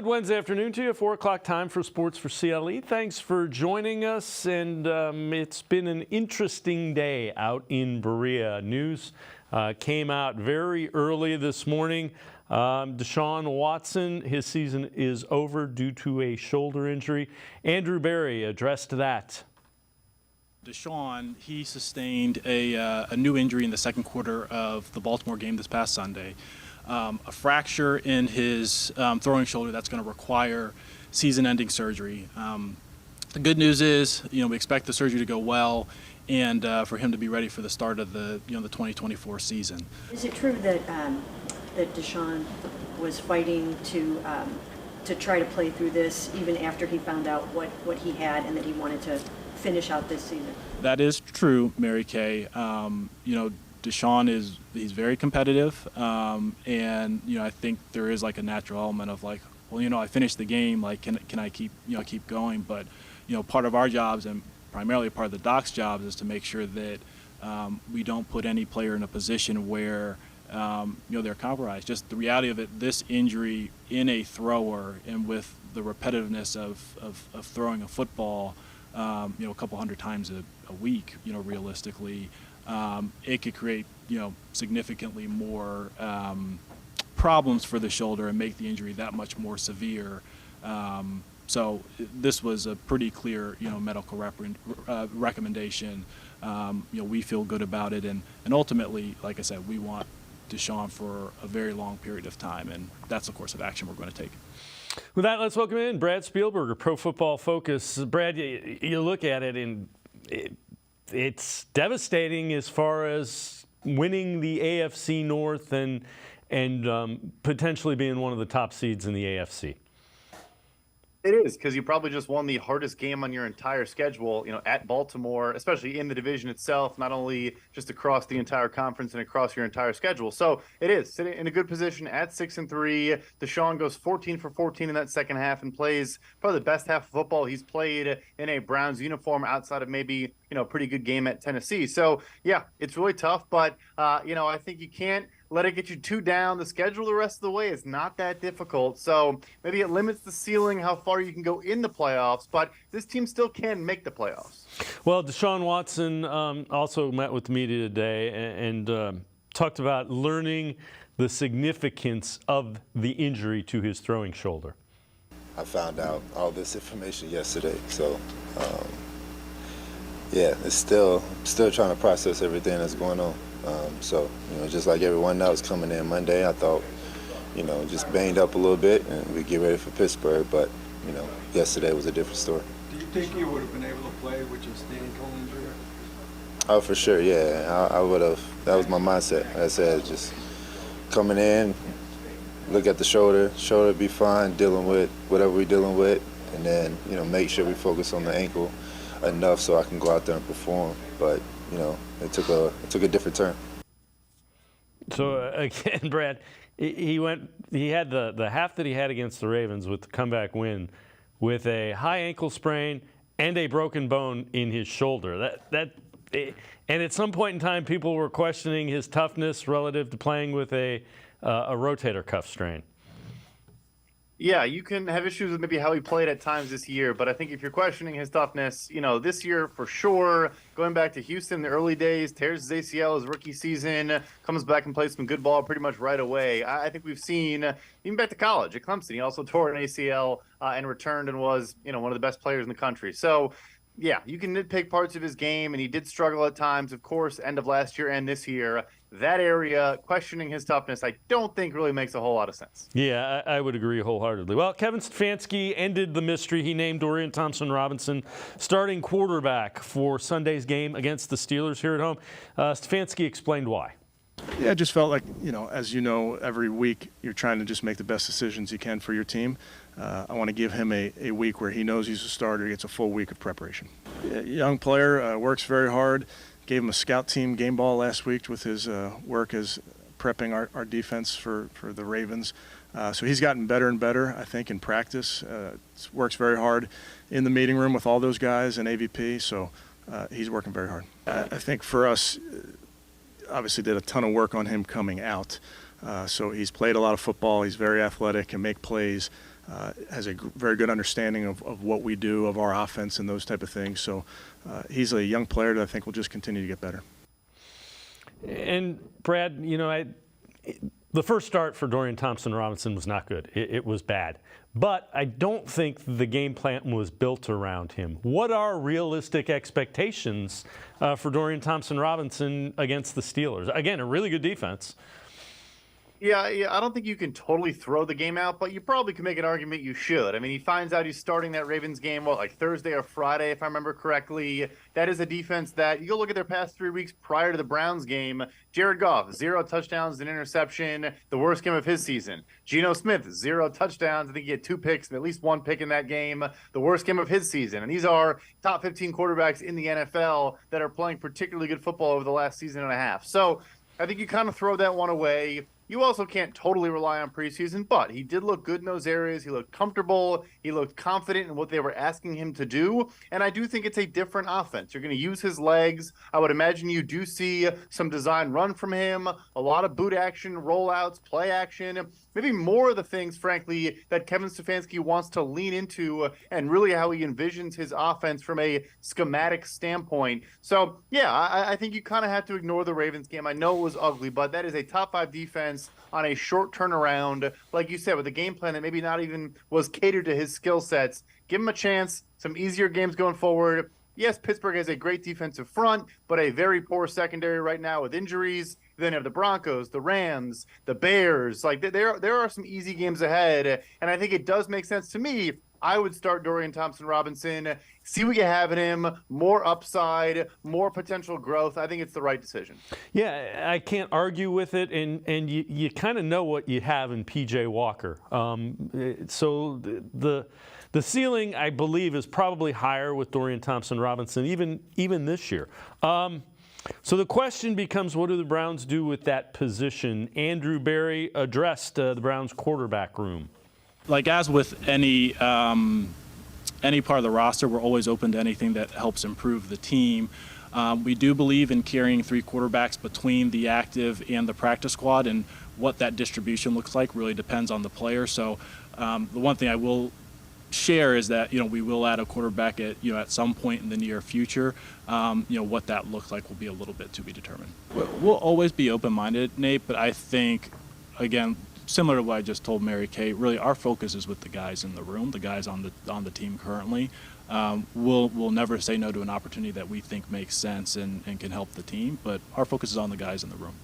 Good Wednesday afternoon to you. 4 o'clock time for Sports for CLE. Thanks for joining us. And it's been an interesting day out in Berea. News came out very early this morning. Deshaun Watson, his season is over due to a shoulder injury. Andrew Berry addressed that. Deshaun, he sustained a new injury in the second quarter of the Baltimore game this past Sunday. A fracture in his throwing shoulder that's going to require season-ending surgery. The good news is, we expect the surgery to go well and for him to be ready for the start of the 2024 season. Is it true that that Deshaun was fighting to try to play through this even after he found out what he had and that he wanted to finish out this season? That is true, Mary Kay. Deshaun he's very competitive, and I think there is like a natural element of like, well, I finished the game, like can I keep going? But part of our jobs and primarily part of the doc's jobs is to make sure that we don't put any player in a position where they're compromised. Just the reality of it, this injury in a thrower and with the repetitiveness of throwing a football, a couple hundred times a week, realistically. It could create, significantly more problems for the shoulder and make the injury that much more severe. So this was a pretty clear, medical recommendation. We feel good about it, and ultimately, like I said, we want Deshaun for a very long period of time, and that's the course of action we're going to take. With that, let's welcome in Brad Spielberger, Pro Football Focus. Brad, you look at it and it's devastating as far as winning the AFC North and potentially being one of the top seeds in the AFC. It is, because you probably just won the hardest game on your entire schedule, at Baltimore, especially in the division itself, not only just across the entire conference and across your entire schedule. So it is sitting in a good position at 6-3. Deshaun goes 14 for 14 in that second half and plays probably the best half of football he's played in a Browns uniform outside of maybe, a pretty good game at Tennessee. So yeah, it's really tough, but I think you can't let it get you too down. The schedule the rest of the way is not that difficult. So maybe it limits the ceiling how far you can go in the playoffs, but this team still can make the playoffs. Well, Deshaun Watson also met with the media today and talked about learning the significance of the injury to his throwing shoulder. I found out all this information yesterday, so yeah, it's still trying to process everything that's going on. So, just like everyone else coming in Monday, I thought, just banged up a little bit and we get ready for Pittsburgh. But, yesterday was a different story. Do you think you would have been able to play with your ankle injury? Oh, for sure, yeah. I would have. That was my mindset. Like I said, just coming in, look at the shoulder be fine, dealing with whatever we're dealing with, and then, make sure we focus on the ankle enough so I can go out there and perform. But, it took a different turn. So again, Brad, he had the half that he had against the Ravens with the comeback win with a high ankle sprain and a broken bone in his shoulder. And at some point in time, people were questioning his toughness relative to playing with a rotator cuff strain. Yeah, you can have issues with maybe how he played at times this year, but I think if you're questioning his toughness, this year for sure, going back to Houston in the early days, tears his ACL his rookie season, comes back and plays some good ball pretty much right away. I think we've seen, even back to college at Clemson, he also tore an ACL and returned and was, one of the best players in the country. So, yeah, you can nitpick parts of his game, and he did struggle at times, of course, end of last year and this year. That area, questioning his toughness, I don't think really makes a whole lot of sense. Yeah, I would agree wholeheartedly. Well, Kevin Stefanski ended the mystery. He named Dorian Thompson-Robinson starting quarterback for Sunday's game against the Steelers here at home. Stefanski explained why. Yeah, it just felt like, as you know, every week you're trying to just make the best decisions you can for your team. I want to give him a week where he knows he's a starter, he gets a full week of preparation. Young player, works very hard. Gave him a scout team game ball last week with his work as prepping our defense for the Ravens. So he's gotten better and better, I think, in practice. Works very hard in the meeting room with all those guys and AVP, so he's working very hard. I think for us, obviously did a ton of work on him coming out. So he's played a lot of football. He's very athletic, can make plays. has a very good understanding of what we do, of our offense and those type of things. So he's a young player that I think will just continue to get better. And Brad, the first start for Dorian Thompson-Robinson was not good. It was bad. But I don't think the game plan was built around him. What are realistic expectations for Dorian Thompson-Robinson against the Steelers? Again, a really good defense. Yeah, I don't think you can totally throw the game out, but you probably can make an argument you should. I mean, he finds out he's starting that Ravens game, like Thursday or Friday, if I remember correctly. That is a defense that, you go look at their past 3 weeks prior to the Browns game. Jared Goff, 0 touchdowns, an interception, the worst game of his season. Geno Smith, 0 touchdowns. I think he had 2 picks and at least 1 pick in that game, the worst game of his season. And these are top 15 quarterbacks in the NFL that are playing particularly good football over the last season and a half. So I think you kind of throw that one away. You also can't totally rely on preseason, but he did look good in those areas. He looked comfortable. He looked confident in what they were asking him to do. And I do think it's a different offense. You're going to use his legs. I would imagine you do see some design run from him, a lot of boot action, rollouts, play action, maybe more of the things, frankly, that Kevin Stefanski wants to lean into and really how he envisions his offense from a schematic standpoint. So, yeah, I think you kind of have to ignore the Ravens game. I know it was ugly, but that is a top 5 defense on a short turnaround, like you said, with a game plan that maybe not even was catered to his skill sets. Give him a chance, some easier games going forward. Yes, Pittsburgh has a great defensive front, but a very poor secondary right now with injuries. Then you have the Broncos, the Rams, the Bears. Like there are some easy games ahead, and I think it does make sense to me. I would start Dorian Thompson-Robinson, see what you have in him, more upside, more potential growth. I think it's the right decision. Yeah, I can't argue with it, and you kind of know what you have in P.J. Walker. So the ceiling, I believe, is probably higher with Dorian Thompson-Robinson, even this year. So the question becomes, what do the Browns do with that position? Andrew Berry addressed the Browns quarterback room. Like as with any part of the roster, we're always open to anything that helps improve the team. We do believe in carrying 3 quarterbacks between the active and the practice squad, and what that distribution looks like really depends on the player. So the one thing I will share is that we will add a quarterback at some point in the near future. What that looks like will be a little bit to be determined. We'll always be open-minded, Nate, but I think again, similar to what I just told Mary Kay, really our focus is with the guys in the room, the guys on the team currently. We'll never say no to an opportunity that we think makes sense and can help the team, but our focus is on the guys in the room.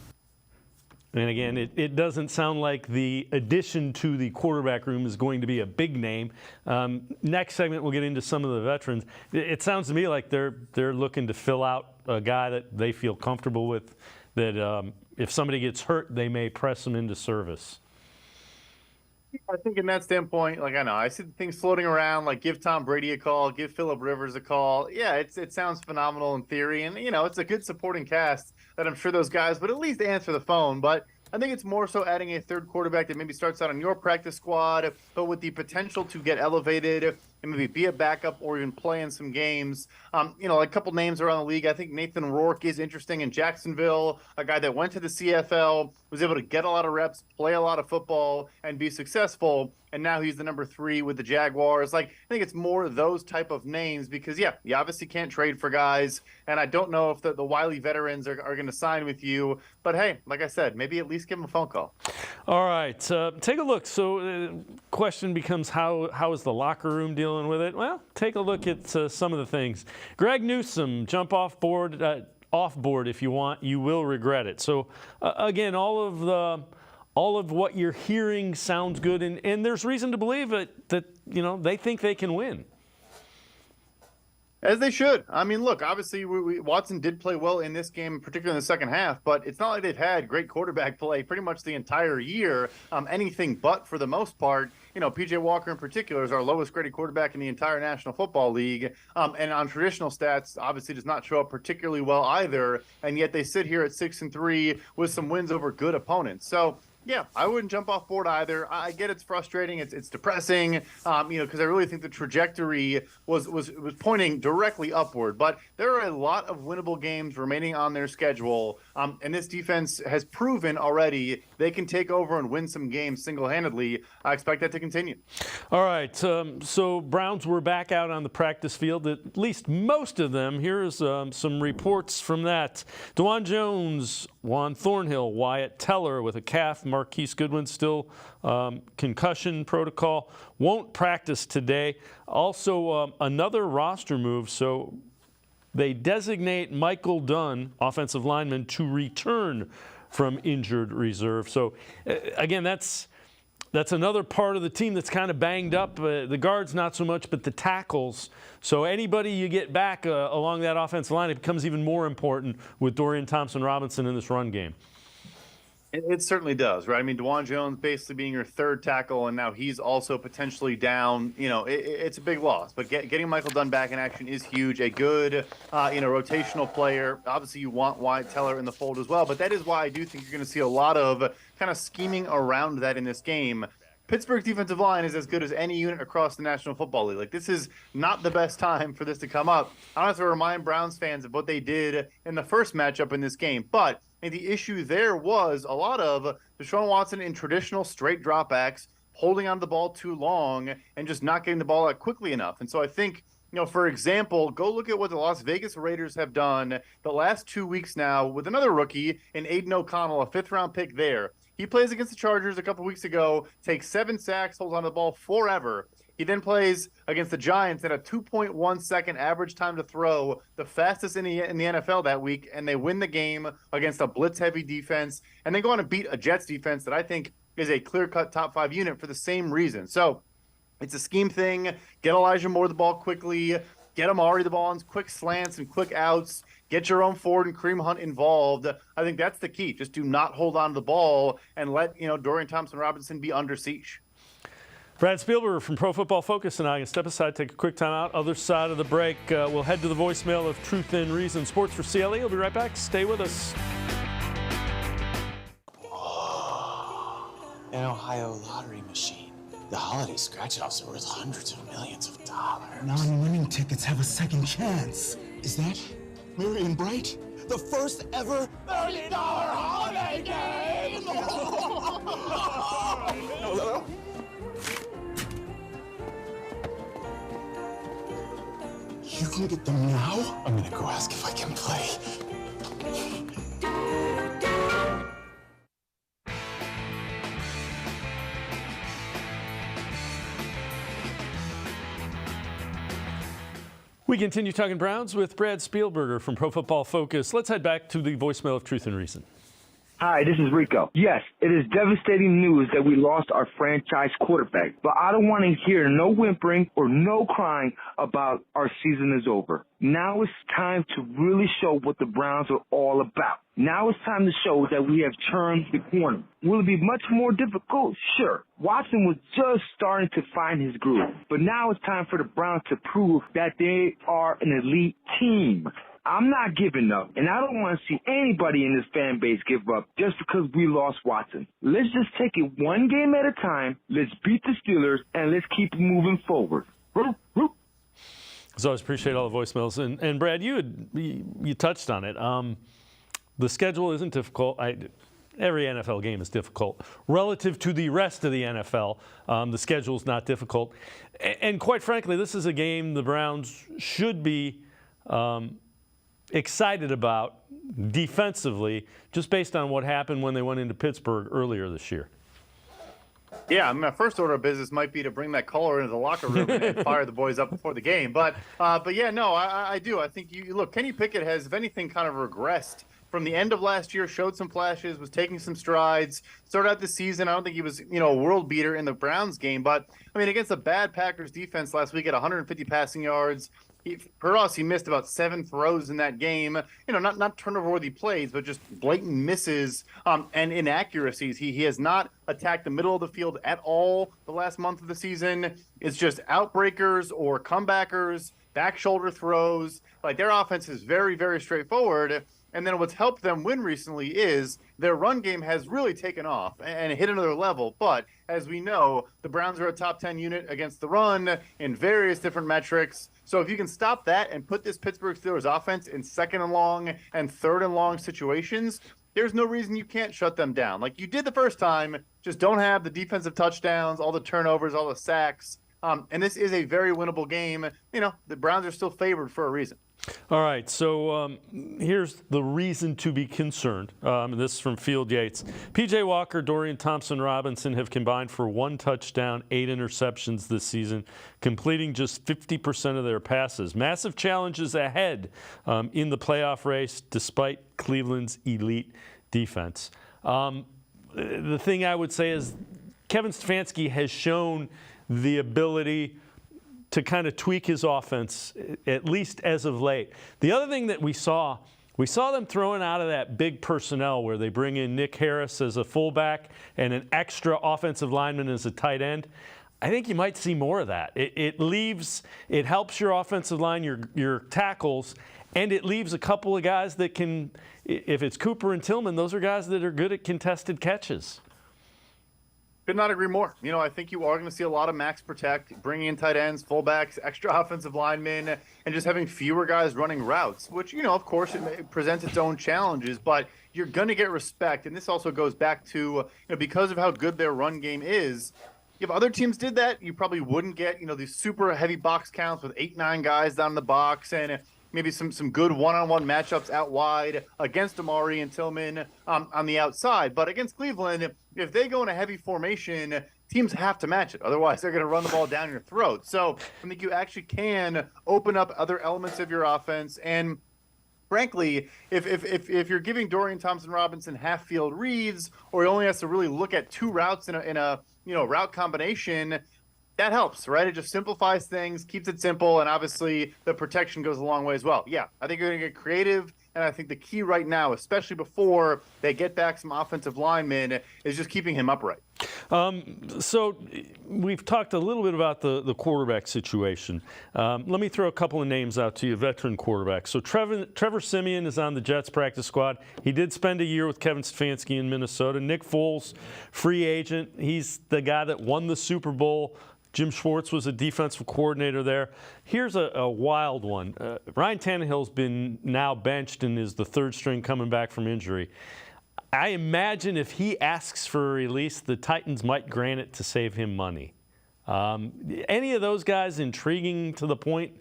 And again, it doesn't sound like the addition to the quarterback room is going to be a big name. Next segment, we'll get into some of the veterans. It sounds to me like they're looking to fill out a guy that they feel comfortable with, that if somebody gets hurt, they may press him into service. I think in that standpoint, I see things floating around, like give Tom Brady a call, give Phillip Rivers a call. Yeah, it sounds phenomenal in theory, and it's a good supporting cast that I'm sure those guys would at least answer the phone. But I think it's more so adding a third quarterback that maybe starts out on your practice squad, but with the potential to get elevated and maybe be a backup or even play in some games. A couple names around the league. I think Nathan Rourke is interesting in Jacksonville, a guy that went to the CFL, was able to get a lot of reps, play a lot of football, and be successful. And now he's the number 3 with the Jaguars. I think it's more those type of names because, yeah, you obviously can't trade for guys. And I don't know if the wily veterans are going to sign with you. But, hey, like I said, maybe at least give them a phone call. All right. Take a look. So question becomes, how is the locker room dealing with it? Well, take a look at some of the things. Greg Newsome, jump off board if you want. You will regret it. So, again, all of what you're hearing sounds good, and there's reason to believe that they think they can win. As they should. I mean, look, obviously Watson did play well in this game, particularly in the second half, but it's not like they've had great quarterback play pretty much the entire year, anything but for the most part. P.J. Walker in particular is our lowest graded quarterback in the entire National Football League, and on traditional stats, obviously does not show up particularly well either, and yet they sit here at 6-3 with some wins over good opponents. So Yeah, I wouldn't jump off board either. I get it's frustrating. It's depressing, because I really think the trajectory was pointing directly upward. But there are a lot of winnable games remaining on their schedule, and this defense has proven already they can take over and win some games single-handedly. I expect that to continue. All right, so Browns were back out on the practice field, at least most of them. Here's some reports from that. DeJuan Jones, Juan Thornhill, Wyatt Teller with a calf. Marquise Goodwin still concussion protocol. Won't practice today. Also, another roster move. So they designate Michael Dunn, offensive lineman, to return from injured reserve. So, again, that's another part of the team that's kind of banged up. The guards not so much, but the tackles. So anybody you get back along that offensive line, it becomes even more important with Dorian Thompson-Robinson in this run game. It certainly does, right? I mean, DeJuan Jones basically being your third tackle, and now he's also potentially down. It's a big loss. But getting Michael Dunn back in action is huge. A good, rotational player. Obviously, you want Wyatt Teller in the fold as well. But that is why I do think you're going to see a lot of kind of scheming around that in this game. Pittsburgh's defensive line is as good as any unit across the National Football League. Like, this is not the best time for this to come up. I don't have to remind Browns fans of what they did in the first matchup in this game. But the issue there was a lot of Deshaun Watson in traditional straight dropbacks, holding on to the ball too long and just not getting the ball out quickly enough. And so I think, for example, go look at what the Las Vegas Raiders have done the last 2 weeks now with another rookie in Aiden O'Connell, a fifth-round pick there. He plays against the Chargers a couple weeks ago, takes 7 sacks, holds on to the ball forever. He then plays against the Giants at a 2.1 second average time to throw, the fastest in the NFL that week, and they win the game against a blitz-heavy defense, and then go on to beat a Jets defense that I think is a clear-cut top 5 unit for the same reason. So it's a scheme thing. Get Elijah Moore the ball quickly. Get Amari the ball on quick slants and quick outs. Get Jerome Ford and Kareem Hunt involved. I think that's the key. Just do not hold on to the ball and let Dorian Thompson-Robinson be under siege. Brad Spielberger from Pro Football Focus and I can step aside, take a quick time out. Other side of the break, we'll head to the voicemail of Truth and Reason. Sports for CLE. We'll be right back. Stay with us. An Ohio lottery machine. The holiday scratch-offs are worth hundreds of millions of dollars. Non-winning tickets have a second chance. Is that Marion Bright? The first ever $1 million holiday game! No. You can get them now? I'm gonna go ask if I can play. We continue talking Browns with Brad Spielberger from Pro Football Focus. Let's head back to the voicemail of Truth and Reason. Hi, this is Rico. Yes, it is devastating news that we lost our franchise quarterback, but I don't want to hear no whimpering or no crying about our season is over. Now it's time to really show what the Browns are all about. Now it's time to show that we have turned the corner. Will it be much more difficult? Sure. Watson was just starting to find his groove, but now it's time for the Browns to prove that they are an elite team. I'm not giving up, and I don't want to see anybody in this fan base give up just because we lost Watson. Let's just take it one game at a time. Let's beat the Steelers, and let's keep moving forward. As always, appreciate all the voicemails. And Brad, you touched on it. The schedule isn't difficult. Every NFL game is difficult. Relative to the rest of the NFL, the schedule's not difficult. And quite frankly, this is a game the Browns should be excited about defensively, just based on what happened when they went into Pittsburgh earlier this year. Yeah, my first order of business might be to bring that caller into the locker room and fire the boys up before the game. But yeah, no, I do. I think you look, Kenny Pickett has, if anything, kind of regressed from the end of last year, showed some flashes, was taking some strides, started out the season. I don't think he was, a world beater in the Browns game. But, I mean, against a bad Packers defense last week at 150 passing yards, for us, he missed about 7 throws in that game. Not turnover-worthy plays, but just blatant misses and inaccuracies. He has not attacked the middle of the field at all the last month of the season. It's just outbreakers or comebackers, back shoulder throws. Like, their offense is very, very straightforward. And then what's helped them win recently is their run game has really taken off and hit another level. But as we know, the Browns are a top 10 unit against the run in various different metrics. So if you can stop that and put this Pittsburgh Steelers offense in 2nd and long and 3rd and long situations, there's no reason you can't shut them down. Like you did the first time, just don't have the defensive touchdowns, all the turnovers, all the sacks. And this is a very winnable game. You know, the Browns are still favored for a reason. All right, so here's the reason to be concerned. This is from Field Yates. P.J. Walker, Dorian Thompson-Robinson have combined for 1 touchdown, 8 interceptions this season, completing just 50% of their passes. Massive challenges ahead in the playoff race, despite Cleveland's elite defense. The thing I would say is Kevin Stefanski has shown the ability to kind of tweak his offense, at least as of late. The other thing that we saw them throwing out of that big personnel where they bring in Nick Harris as a fullback and an extra offensive lineman as a tight end. I think you might see more of that. It helps your offensive line, your tackles, and it leaves a couple of guys that can, if it's Cooper and Tillman, those are guys that are good at contested catches. Could not agree more. You know, I think you are going to see a lot of max protect, bringing in tight ends, fullbacks, extra offensive linemen, and just having fewer guys running routes, which, you know, of course, it presents its own challenges, but you're going to get respect. And this also goes back to, you know, because of how good their run game is, if other teams did that, you probably wouldn't get, you know, these super heavy box counts with 8-9 guys down in the box and maybe some good one-on-one matchups out wide against Amari and Tillman on the outside. But against Cleveland, if they go in a heavy formation, teams have to match it. Otherwise, they're going to run the ball down your throat. So I think you actually can open up other elements of your offense. And frankly, if you're giving Dorian Thompson-Robinson half-field reads, or he only has to really look at 2 routes in a route combination, that helps, right? It just simplifies things, keeps it simple, and obviously the protection goes a long way as well. Yeah, I think you're going to get creative, and I think the key right now, especially before they get back some offensive linemen, is just keeping him upright. So we've talked a little bit about the quarterback situation. Let me throw a couple of names out to you, veteran quarterbacks. So Trevor Siemian is on the Jets practice squad. He did spend a year with Kevin Stefanski in Minnesota. Nick Foles, free agent. He's the guy that won the Super Bowl. Jim Schwartz was a defensive coordinator there. Here's a wild one. Ryan Tannehill's been now benched and is the 3rd string coming back from injury. I imagine if he asks for a release, the Titans might grant it to save him money. Any of those guys intriguing to the point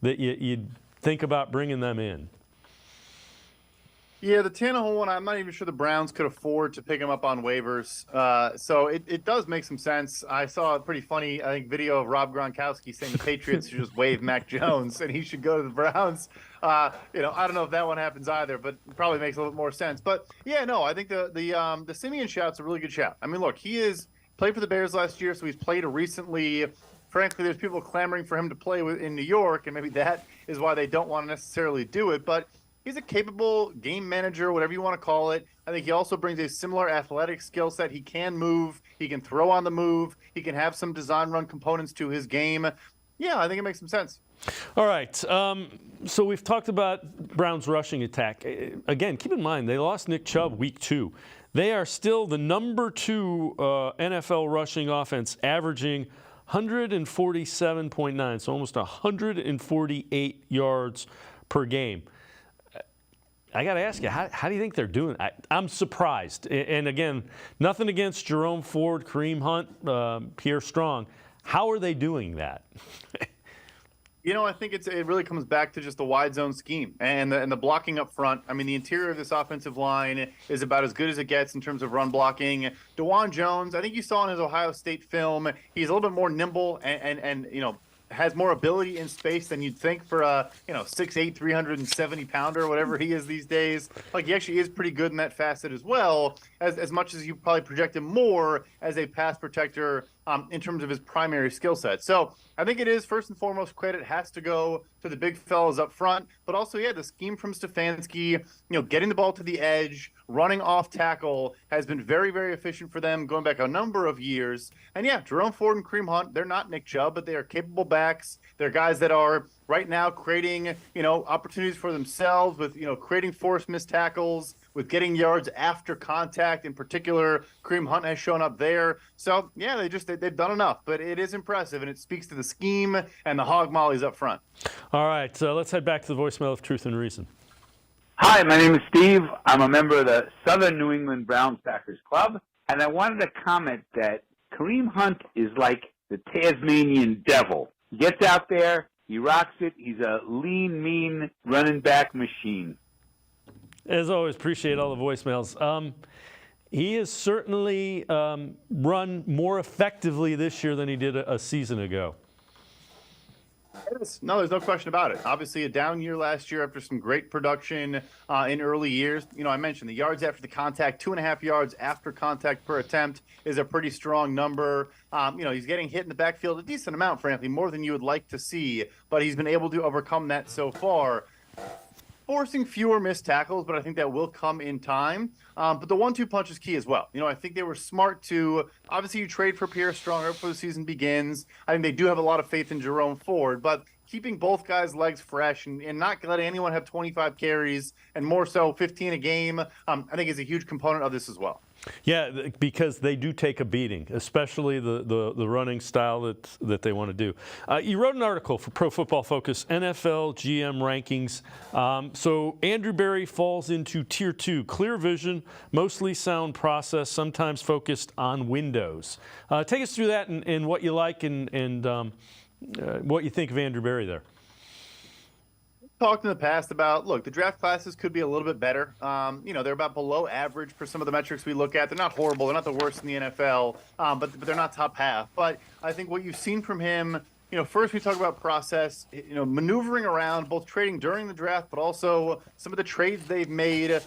that you'd think about bringing them in? Yeah, the Tannehill one, I'm not even sure the Browns could afford to pick him up on waivers. So it does make some sense. I saw a pretty funny, I think, video of Rob Gronkowski saying the Patriots should just waive Mac Jones and he should go to the Browns. I don't know if that one happens either, but it probably makes a little bit more sense. But yeah, no, I think the Siemian shout's a really good shout. I mean, look, he is played for the Bears last year, so he's played recently. Frankly, there's people clamoring for him to play in New York, and maybe that is why they don't want to necessarily do it. But he's a capable game manager, whatever you want to call it. I think he also brings a similar athletic skill set. He can move. He can throw on the move. He can have some design run components to his game. Yeah, I think it makes some sense. All right. So we've talked about Browns' rushing attack. Again, keep in mind, they lost Nick Chubb week 2. They are still the number 2 NFL rushing offense, averaging 147.9, so almost 148 yards per game. I got to ask you, how do you think they're doing? I'm surprised. And again, nothing against Jerome Ford, Kareem Hunt, Pierre Strong. How are they doing that? You know, I think it really comes back to just the wide zone scheme and the blocking up front. I mean, the interior of this offensive line is about as good as it gets in terms of run blocking. DeJuan Jones, I think you saw in his Ohio State film, he's a little bit more nimble and has more ability in space than you'd think for a 6'8", 370-pounder, whatever he is these days. Like, he actually is pretty good in that facet as well, as much as you probably project him more as a pass protector in terms of his primary skill set. So I think it is, first and foremost, credit has to go to the big fellas up front, but also, yeah, the scheme from Stefanski, getting the ball to the edge, running off tackle has been very, very efficient for them going back a number of years. And yeah, Jerome Ford and Kareem Hunt, they're not Nick Chubb, but they are capable backs. quarterbacks. They're guys that are right now creating, opportunities for themselves with, creating forced missed tackles, with getting yards after contact. In particular, Kareem Hunt has shown up there. So, yeah, they've done enough. But it is impressive, and it speaks to the scheme and the hog mollies up front. All right, so let's head back to the voicemail of Truth and Reason. Hi, my name is Steve. I'm a member of the Southern New England Browns Packers Club, and I wanted to comment that Kareem Hunt is like the Tasmanian devil. He gets out there, he rocks it, he's a lean, mean running back machine. As always, appreciate all the voicemails. He has certainly run more effectively this year than he did a season ago. No, there's no question about it. Obviously, a down year last year after some great production in early years. I mentioned the yards after the contact, 2.5 yards after contact per attempt is a pretty strong number. He's getting hit in the backfield a decent amount, frankly, more than you would like to see, but he's been able to overcome that so far. Forcing fewer missed tackles, but I think that will come in time. But the 1-2 punch is key as well. I think they were smart to, obviously you trade for Pierre Strong right before the season begins. I think they do have a lot of faith in Jerome Ford, but keeping both guys' legs fresh and not letting anyone have 25 carries and more so 15 a game, I think is a huge component of this as well. Yeah, because they do take a beating, especially the running style that they want to do. You wrote an article for Pro Football Focus, NFL GM rankings. So Andrew Berry falls into Tier 2, clear vision, mostly sound process, sometimes focused on windows. Take us through that and what you like and what you think of Andrew Berry there. Talked in the past about, look, the draft classes could be a little bit better. They're about below average for some of the metrics we look at. They're not horrible. They're not the worst in the NFL, but they're not top half. But I think what you've seen from him, first we talk about process, maneuvering around, both trading during the draft, but also some of the trades they've made,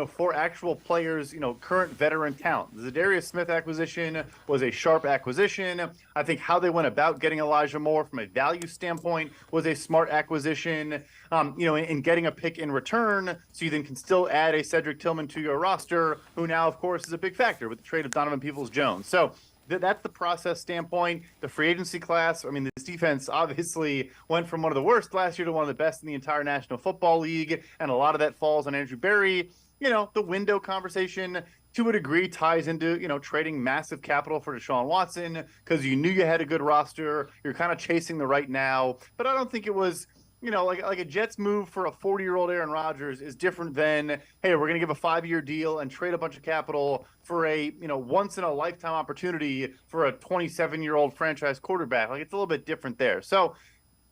for actual players, current veteran talent. The Zadarius Smith acquisition was a sharp acquisition. I think how they went about getting Elijah Moore from a value standpoint was a smart acquisition, in getting a pick in return, so you then can still add a Cedric Tillman to your roster, who now, of course, is a big factor with the trade of Donovan Peoples-Jones. So that's the process standpoint. The free agency class, this defense obviously went from one of the worst last year to one of the best in the entire National Football League, and a lot of that falls on Andrew Berry. The window conversation, to a degree, ties into, trading massive capital for Deshaun Watson because you knew you had a good roster. You're kind of chasing the right now. But I don't think it was, like a Jets move for a 40-year-old Aaron Rodgers is different than, hey, we're going to give a 5-year deal and trade a bunch of capital for a, once-in-a-lifetime opportunity for a 27-year-old franchise quarterback. It's a little bit different there. So,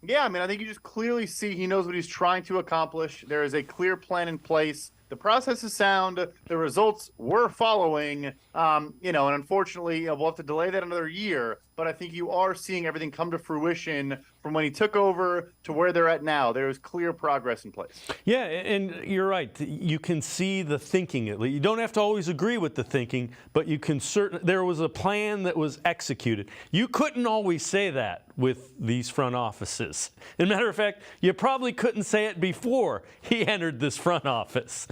yeah, I think you just clearly see he knows what he's trying to accomplish. There is a clear plan in place. The process is sound. The results we're following, and unfortunately, we'll have to delay that another year. But I think you are seeing everything come to fruition from when he took over to where they're at now. There is clear progress in place. Yeah, and you're right. You can see the thinking. You don't have to always agree with the thinking, but you can there was a plan that was executed. You couldn't always say that with these front offices. As a matter of fact, you probably couldn't say it before he entered this front office.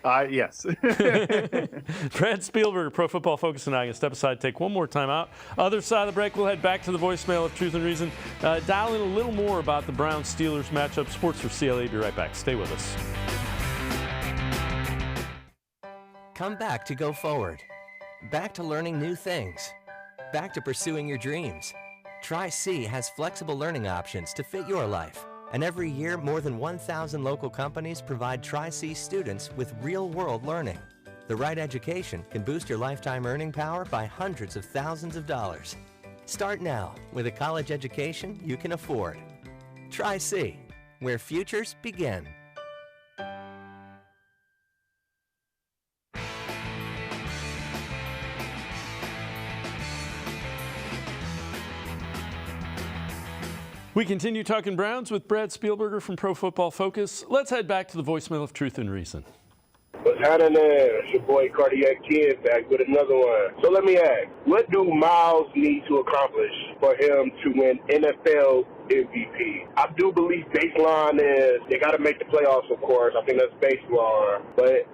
Yes. Brad Spielberger, Pro Football Focus, and I can step aside, take one more time out. Other side of the break, we'll head back to the voicemail of Truth and Reason. Dial in a little more about the Browns-Steelers matchup. Sports4CLE, be right back. Stay with us. Come back to go forward. Back to learning new things. Back to pursuing your dreams. Tri-C has flexible learning options to fit your life. And every year, more than 1,000 local companies provide Tri-C students with real-world learning. The right education can boost your lifetime earning power by hundreds of thousands of dollars. Start now with a college education you can afford. Tri-C, where futures begin. We continue talking Browns with Brad Spielberger from Pro Football Focus. Let's head back to the voicemail of Truth and Reason. What's happening there? It's your boy Cardiac Kid back with another one. So let me ask, what do Myles need to accomplish for him to win NFL MVP. I do believe baseline is they got to make the playoffs, of course. I think that's baseline. But,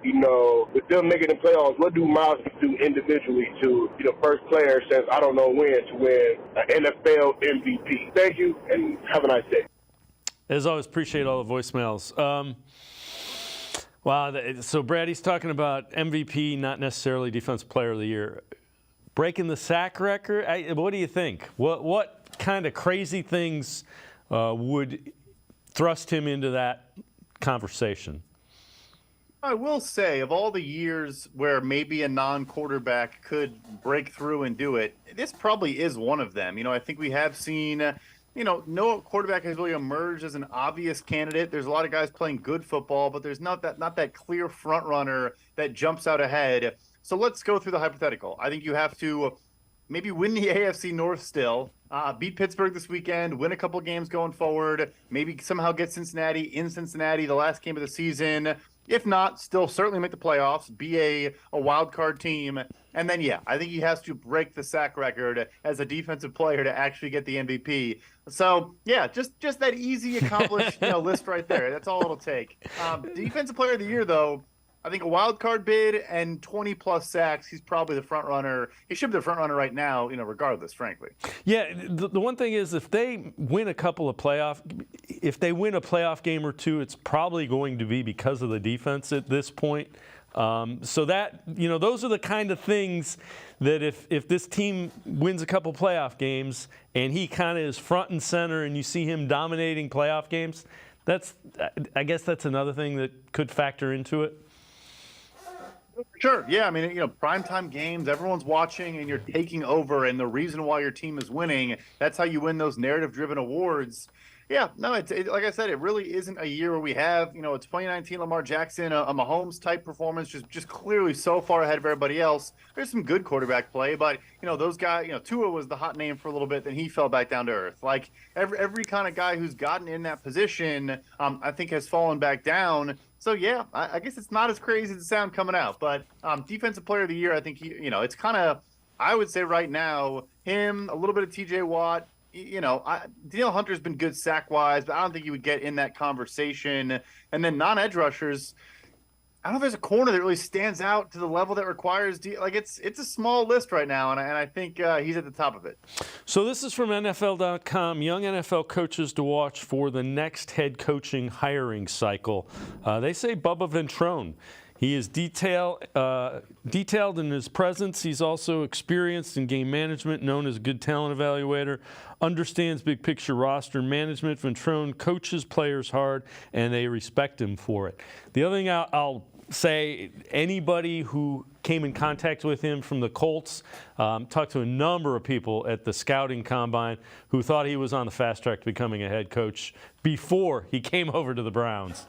with them making the playoffs, what do Myles do individually to be the first player since I don't know when to win an NFL MVP? Thank you, and have a nice day. As always, appreciate all the voicemails. Wow, so Brady's talking about MVP, not necessarily Defensive Player of the Year. Breaking the sack record, what do you think? What kind of crazy things would thrust him into that conversation? I will say, of all the years where maybe a non-quarterback could break through and do it, this probably is one of them. I think we have seen no quarterback has really emerged as an obvious candidate. There's a lot of guys playing good football, but there's not that clear front runner that jumps out ahead. So let's go through the hypothetical. I think you have to maybe win the AFC North still, beat Pittsburgh this weekend, win a couple games going forward, maybe somehow get Cincinnati in Cincinnati the last game of the season. If not, still certainly make the playoffs, be a wild card team. And then, I think he has to break the sack record as a defensive player to actually get the MVP. So, just that easy accomplished list right there. That's all it'll take. Defensive Player of the Year, though, I think a wild card bid and 20-plus sacks, he's probably the front runner. He should be the front runner right now, regardless, frankly. Yeah, the one thing is if they win a playoff game or two, it's probably going to be because of the defense at this point. So that, those are the kind of things that if this team wins a couple playoff games and he kind of is front and center and you see him dominating playoff games, I guess that's another thing that could factor into it. Sure. Yeah. I mean, primetime games, everyone's watching and you're taking over. And the reason why your team is winning, that's how you win those narrative-driven awards. Yeah. No, it's like I said, it really isn't a year where we have, a 2019 Lamar Jackson, a Mahomes-type performance, just clearly so far ahead of everybody else. There's some good quarterback play, but, those guys, Tua was the hot name for a little bit, then he fell back down to earth. Like, every kind of guy who's gotten in that position, I think has fallen back down. So, I guess it's not as crazy as it sounds coming out. But Defensive Player of the Year, I think, it's kind of, I would say right now, him, a little bit of T.J. Watt. Danielle Hunter's been good sack-wise, but I don't think he would get in that conversation. And then non-edge rushers, I don't know if there's a corner that really stands out to the level that requires it's a small list right now, and I think he's at the top of it. So this is from NFL.com. Young NFL coaches to watch for the next head coaching hiring cycle. They say Bubba Ventrone. He is detailed in his presence. He's also experienced in game management, known as a good talent evaluator, understands big picture roster management. Ventrone coaches players hard, and they respect him for it. The other thing I'll say, anybody who came in contact with him from the Colts, talked to a number of people at the scouting combine who thought he was on the fast track to becoming a head coach before he came over to the Browns.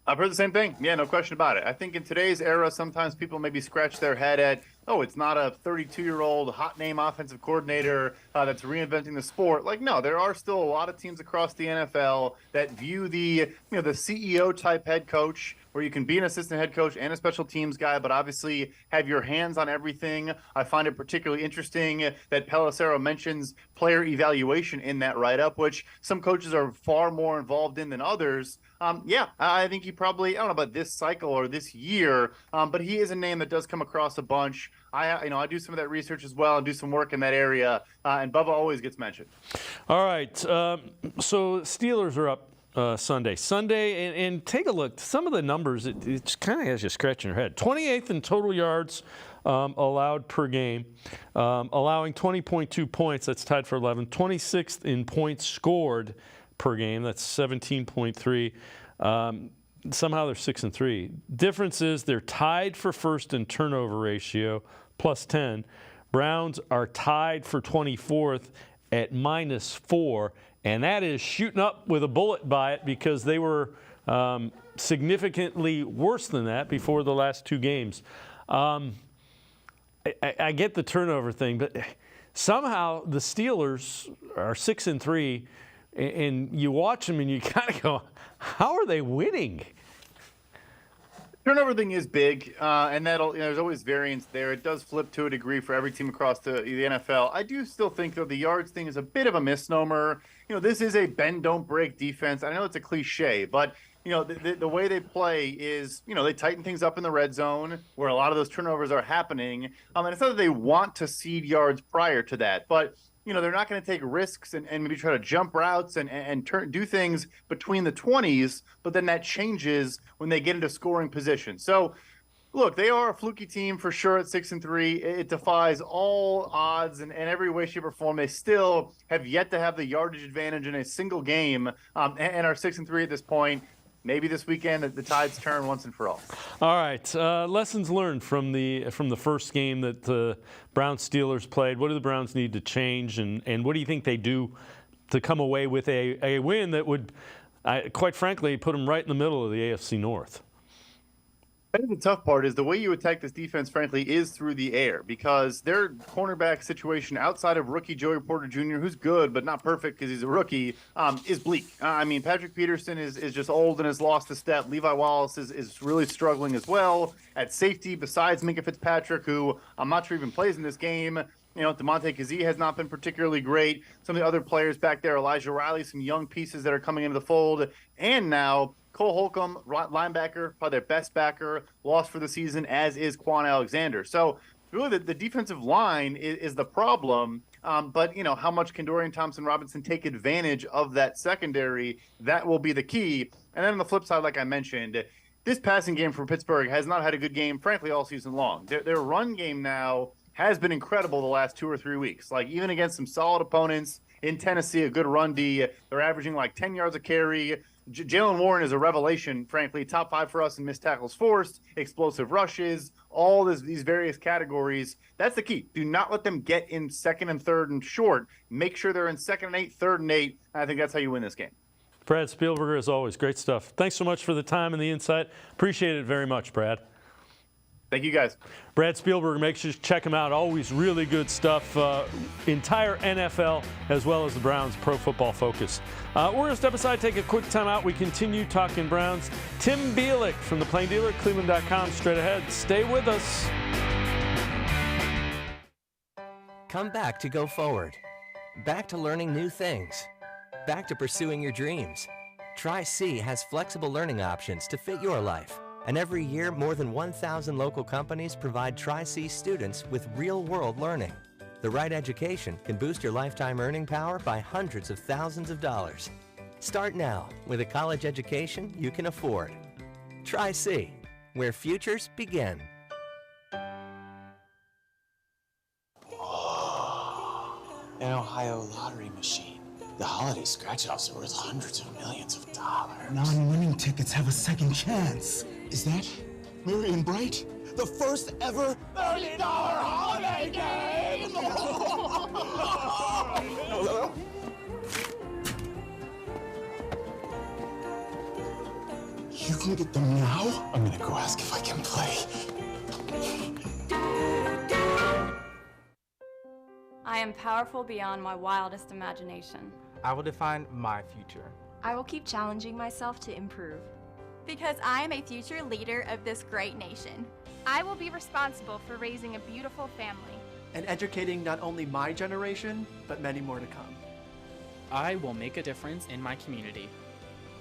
I've heard the same thing. Yeah, no question about it. I think in today's era, sometimes people maybe scratch their head at, it's not a 32-year-old hot name offensive coordinator that's reinventing the sport. Like, no, there are still a lot of teams across the NFL that view the CEO type head coach, where you can be an assistant head coach and a special teams guy, but obviously have your hands on everything. I find it particularly interesting that Pelissero mentions player evaluation in that write-up, which some coaches are far more involved in than others. I think he probably, I don't know about this cycle or this year, but he is a name that does come across a bunch. I do some of that research as well and do some work in that area, and Bubba always gets mentioned. All right, so Steelers are up Sunday, and take a look. Some of the numbers, it kind of has you scratching your head. 28th in total yards allowed per game, allowing 20.2 points. That's tied for 11th. 26th in points scored per game. That's 17.3. Somehow they're 6-3. Difference is they're tied for first in turnover ratio, plus 10. Browns are tied for 24th at -4, and that is shooting up with a bullet by it because they were significantly worse than that before the last two games. I get the turnover thing, but somehow the Steelers are 6-3, and you watch them and you kind of go, how are they winning? Turnover thing is big, and that'll, there's always variance there. It does flip to a degree for every team across the NFL. I do still think, though, the yards thing is a bit of a misnomer. This is a bend, don't break defense. I know it's a cliche, but, the way they play is, they tighten things up in the red zone where a lot of those turnovers are happening. And it's not that they want to cede yards prior to that, but they're not going to take risks and maybe try to jump routes and do things between the 20s, but then that changes when they get into scoring position. So, look, they are a fluky team for sure at 6-3. It defies all odds and every way, shape, or form. They still have yet to have the yardage advantage in a single game and are 6-3 at this point. Maybe this weekend the tides turn once and for all. All right, lessons learned from the first game that the Browns-Steelers played. What do the Browns need to change, and what do you think they do to come away with a win that would, quite frankly, put them right in the middle of the AFC North? I think the tough part is the way you attack this defense, frankly, is through the air, because their cornerback situation outside of rookie Joey Porter Jr., who's good but not perfect because he's a rookie, is bleak. Patrick Peterson is just old and has lost a step. Levi Wallace is really struggling as well at safety, besides Minkah Fitzpatrick, who I'm not sure even plays in this game. DeMonte Kazee has not been particularly great. Some of the other players back there, Elijah Riley, some young pieces that are coming into the fold, and now Cole Holcomb, linebacker, probably their best backer, lost for the season, as is Quan Alexander. So really the defensive line is the problem, but how much can Dorian Thompson-Robinson take advantage of that secondary? That will be the key. And then on the flip side, like I mentioned, this passing game for Pittsburgh has not had a good game, frankly, all season long. Their run game now has been incredible the last 2 or 3 weeks. Like, even against some solid opponents in Tennessee, a good run D, they're averaging like 10 yards a carry. Jalen Warren is a revelation, frankly. Top 5 for us in missed tackles forced, explosive rushes, all these various categories. That's the key. Do not let them get in second and third and short. Make sure they're in second and 8, third and 8. I think that's how you win this game. Brad Spielberger, as always, great stuff. Thanks so much for the time and the insight. Appreciate it very much, Brad. Thank you, guys. Brad Spielberger, make sure to check him out. Always really good stuff. Entire NFL as well as the Browns Pro Football Focus. We're going to step aside, take a quick timeout. We continue talking Browns. Tim Bielik from the Plain Dealer, cleveland.com, straight ahead. Stay with us. Come back to go forward. Back to learning new things. Back to pursuing your dreams. Tri-C has flexible learning options to fit your life. And every year, more than 1,000 local companies provide Tri-C students with real-world learning. The right education can boost your lifetime earning power by hundreds of thousands of dollars. Start now with a college education you can afford. Tri-C, where futures begin. An Ohio lottery machine. The holiday scratch-offs are worth hundreds of millions of dollars. Non-winning tickets have a second chance. Is that Marion Bright? The first ever $1 million holiday game! You can get them now? I'm gonna go ask if I can play. I am powerful beyond my wildest imagination. I will define my future. I will keep challenging myself to improve. Because I am a future leader of this great nation. I will be responsible for raising a beautiful family. And educating not only my generation, but many more to come. I will make a difference in my community.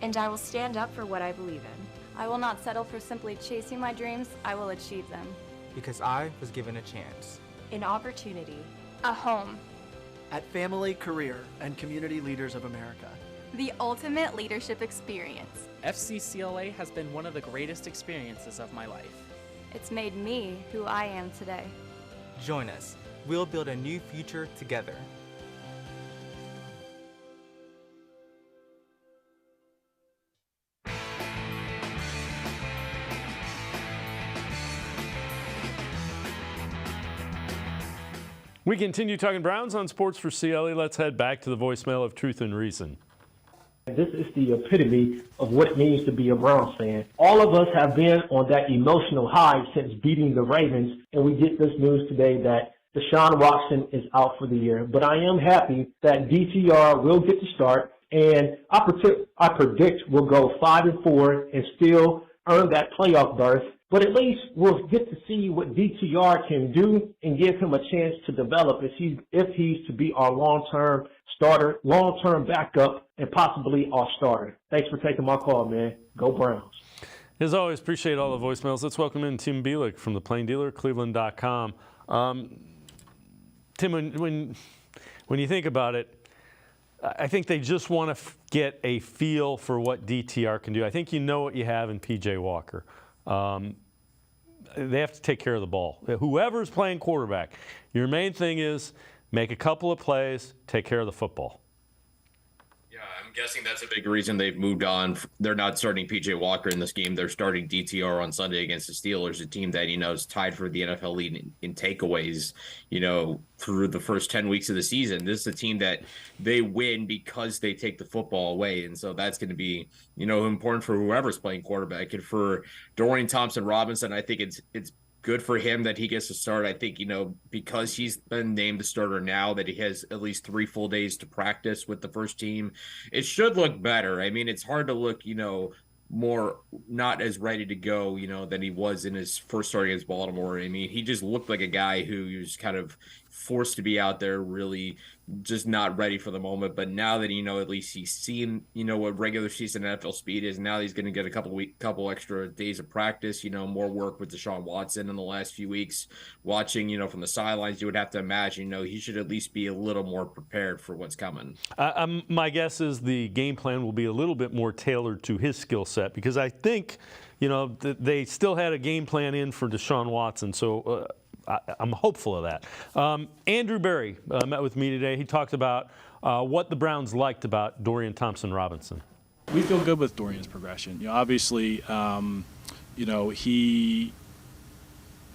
And I will stand up for what I believe in. I will not settle for simply chasing my dreams. I will achieve them. Because I was given a chance. An opportunity. A home. At Family, Career, and Community Leaders of America. The ultimate leadership experience. FCCLA has been one of the greatest experiences of my life. It's made me who I am today. Join us. We'll build a new future together. We continue talking Browns on Sports4CLE. Let's head back to the voicemail of Truth and Reason. This is the epitome of what it means to be a Browns fan. All of us have been on that emotional high since beating the Ravens, and we get this news today that Deshaun Watson is out for the year. But I am happy that DTR will get the start, and I predict we'll go 5-4 and still earn that playoff berth but at least we'll get to see what DTR can do and give him a chance to develop if he's to be our long-term starter, long-term backup, and possibly our starter. Thanks for taking my call, man. Go Browns. As always, appreciate all the voicemails. Let's welcome in Tim Bielik from the Plain Dealer, cleveland.com. Tim, when you think about it, I think they just want to get a feel for what DTR can do. I think you know what you have in P.J. Walker. They have to take care of the ball. Whoever's playing quarterback, your main thing is make a couple of plays, take care of the football. Yeah, I'm guessing that's a big reason they've moved on. They're not starting P.J. Walker in this game. They're starting DTR on Sunday against the Steelers, a team that, is tied for the NFL lead in takeaways, through the first 10 weeks of the season. This is a team that they win because they take the football away. And so that's going to be, important for whoever's playing quarterback. And for Dorian Thompson-Robinson, I think it's good for him that he gets to start. I think, because he's been named the starter now, that he has at least 3 full days to practice with the first team, it should look better. I mean, it's hard to look, more not as ready to go, than he was in his first start against Baltimore. I mean, he just looked like a guy who was kind of forced to be out there, really just not ready for the moment. But now that, at least he's seen, what regular season NFL speed is, now he's going to get a couple extra days of practice, more work with Deshaun Watson in the last few weeks. Watching, from the sidelines, you would have to imagine, he should at least be a little more prepared for what's coming. My guess is the game plan will be a little bit more tailored to his skill set, because I think, they still had a game plan in for Deshaun Watson. So I'm hopeful of that. Andrew Berry met with me today. He talked about what the Browns liked about Dorian Thompson-Robinson. We feel good with Dorian's progression. Obviously, he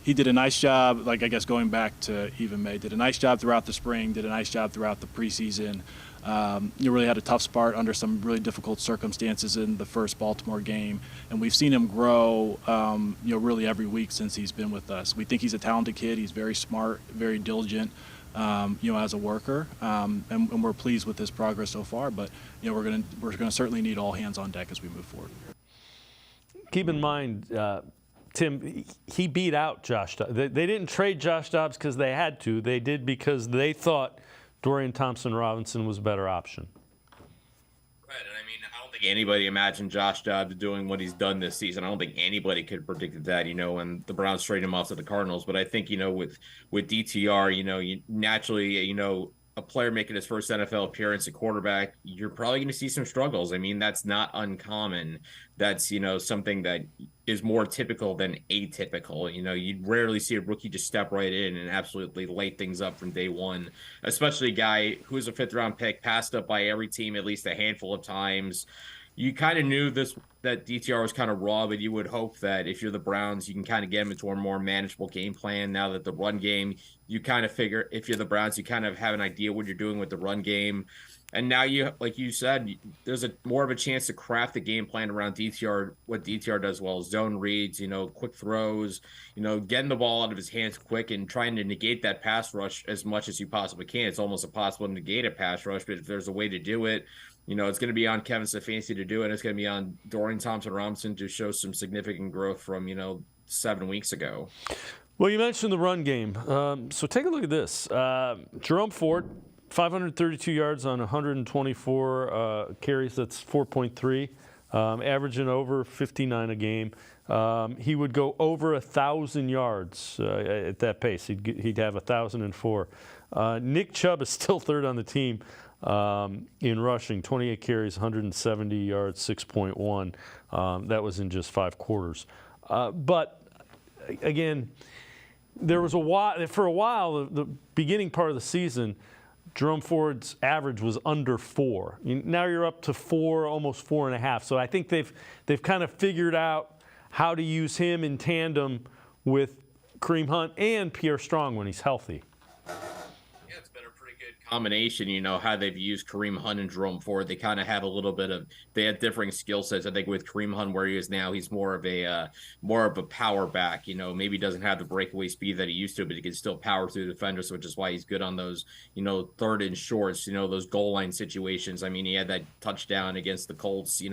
did a nice job, going back to even May, did a nice job throughout the spring, did a nice job throughout the preseason. Really had a tough start under some really difficult circumstances in the first Baltimore game, and we've seen him grow, really every week since he's been with us. We think he's a talented kid. He's very smart, very diligent, as a worker, and we're pleased with his progress so far. But we're gonna certainly need all hands on deck as we move forward. Keep in mind, Tim, he beat out Josh Dobbs. They didn't trade Josh Dobbs because they had to. They did because they thought Dorian Thompson-Robinson was a better option. Right, and I mean, I don't think anybody imagined Josh Dobbs doing what he's done this season. I don't think anybody could have predicted that, when the Browns traded him off to the Cardinals. But I think, with DTR, you naturally, a player making his first NFL appearance at quarterback, you're probably going to see some struggles. I mean, that's not uncommon. That's, something that is more typical than atypical. You'd rarely see a rookie just step right in and absolutely light things up from day one, especially a guy who's a 5th-round pick, passed up by every team at least a handful of times. You kind of knew that DTR was kind of raw, but you would hope that if you're the Browns, you can kind of get him into a more manageable game plan. Now that the run game, you kind of figure, if you're the Browns, you kind of have an idea what you're doing with the run game. And now you, like you said, there's more of a chance to craft the game plan around DTR, what DTR does well, zone reads, quick throws, getting the ball out of his hands quick and trying to negate that pass rush as much as you possibly can. It's almost impossible to negate a pass rush, but if there's a way to do it, it's going to be on Kevin Stefanski to do it. It's going to be on Dorian Thompson-Robinson to show some significant growth from, 7 weeks ago. Well, you mentioned the run game. So take a look at this. Jerome Ford, 532 yards on 124 carries. That's 4.3, averaging over 59 a game. He would go over 1,000 yards at that pace. He'd have 1,004. Nick Chubb is still third on the team in rushing, 28 carries, 170 yards, 6.1. That was in just 5 quarters. But again, there was for a while, the beginning part of the season, Jerome Ford's average was under 4. Now you're up to 4, almost 4.5. So I think they've kind of figured out how to use him in tandem with Kareem Hunt and Pierre Strong when he's healthy. Yeah, it's been a pretty good combination, how they've used Kareem Hunt and Jerome Ford, they kind of have a little bit of, they have differing skill sets. I think with Kareem Hunt, where he is now, he's more of a power back, maybe doesn't have the breakaway speed that he used to, but he can still power through defenders, which is why he's good on those, third and shorts, those goal line situations. I mean, he had that touchdown against the Colts,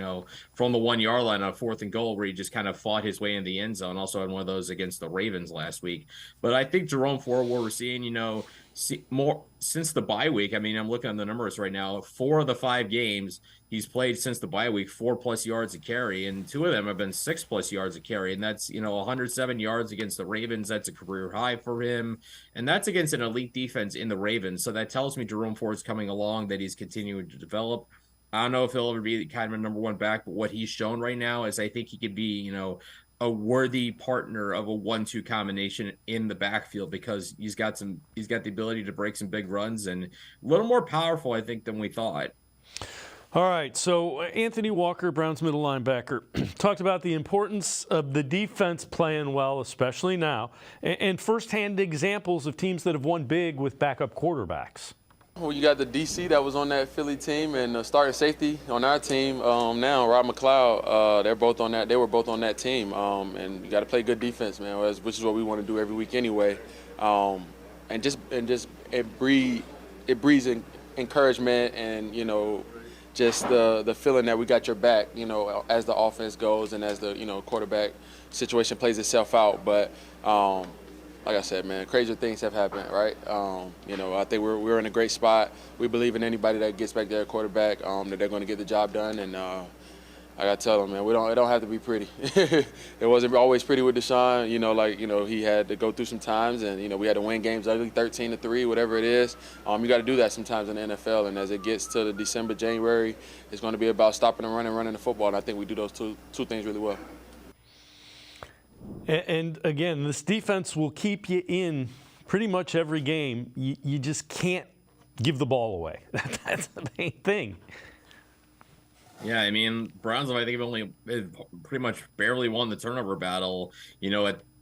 from the 1 yard line on 4th and goal, where he just kind of fought his way in the end zone. Also had one of those against the Ravens last week. But I think Jerome Ford, what we're seeing, more since the bye week. I mean, I'm looking at the numbers right now. 4 of the 5 games he's played since the bye week, 4+ yards a carry, and 2 of them have been 6+ yards a carry. And that's, 107 yards against the Ravens. That's a career high for him. And that's against an elite defense in the Ravens. So that tells me Jerome Ford's coming along, that he's continuing to develop. I don't know if he'll ever be kind of a number 1 back, but what he's shown right now is I think he could be, a worthy partner of a 1-2 combination in the backfield, because he's got the ability to break some big runs and a little more powerful, I think, than we thought. All right, so Anthony Walker, Browns middle linebacker, talked about the importance of the defense playing well, especially now, and firsthand examples of teams that have won big with backup quarterbacks. Well, you got the DC that was on that Philly team, and the starting safety on our team now, Rob McLeod. They're both on that. They were both on that team, and you got to play good defense, man, which is what we want to do every week anyway. And it breeds encouragement, and just the feeling that we got your back, as the offense goes and as the quarterback situation plays itself out. But like I said, man, crazier things have happened, right? I think we're in a great spot. We believe in anybody that gets back there at quarterback, that they're going to get the job done. And I got to tell them, man, it don't have to be pretty. It wasn't always pretty with Deshaun. He had to go through some times, and we had to win games ugly, 13-3, whatever it is. You got to do that sometimes in the NFL. And as it gets to the December, January, it's going to be about stopping and running the football. And I think we do those two things really well. And again, this defense will keep you in pretty much every game. You just can't give the ball away. That's the main thing. Yeah, I mean, Browns, I think, have only pretty much barely won the turnover battle,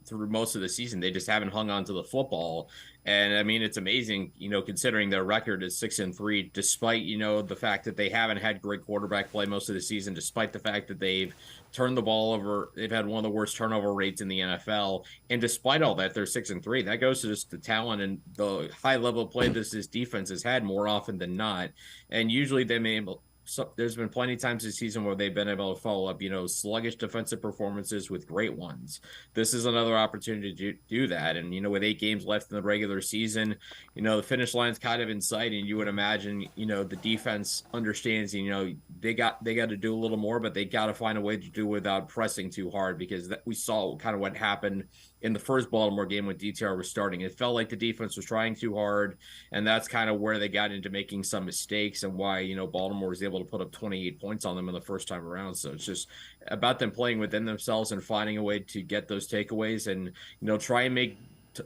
through most of the season. They just haven't hung on to the football. And I mean, it's amazing, considering their record is 6-3, despite, the fact that they haven't had great quarterback play most of the season, despite the fact that they've turned the ball over. They've had one of the worst turnover rates in the NFL. And despite all that, they're 6-3. That goes to just the talent and the high level of play this defense has had more often than not. And usually they may So there's been plenty of times this season where they've been able to follow up, sluggish defensive performances with great ones. This is another opportunity to do that. And, with 8 games left in the regular season, the finish line's kind of in sight, and you would imagine, the defense understands, they got to do a little more, but they got to find a way to do it without pressing too hard, because we saw kind of what happened in the first Baltimore game when DTR was starting. It felt like the defense was trying too hard, and that's kind of where they got into making some mistakes, and why, Baltimore was able to put up 28 points on them in the first time around. So it's just about them playing within themselves and finding a way to get those takeaways and, try and make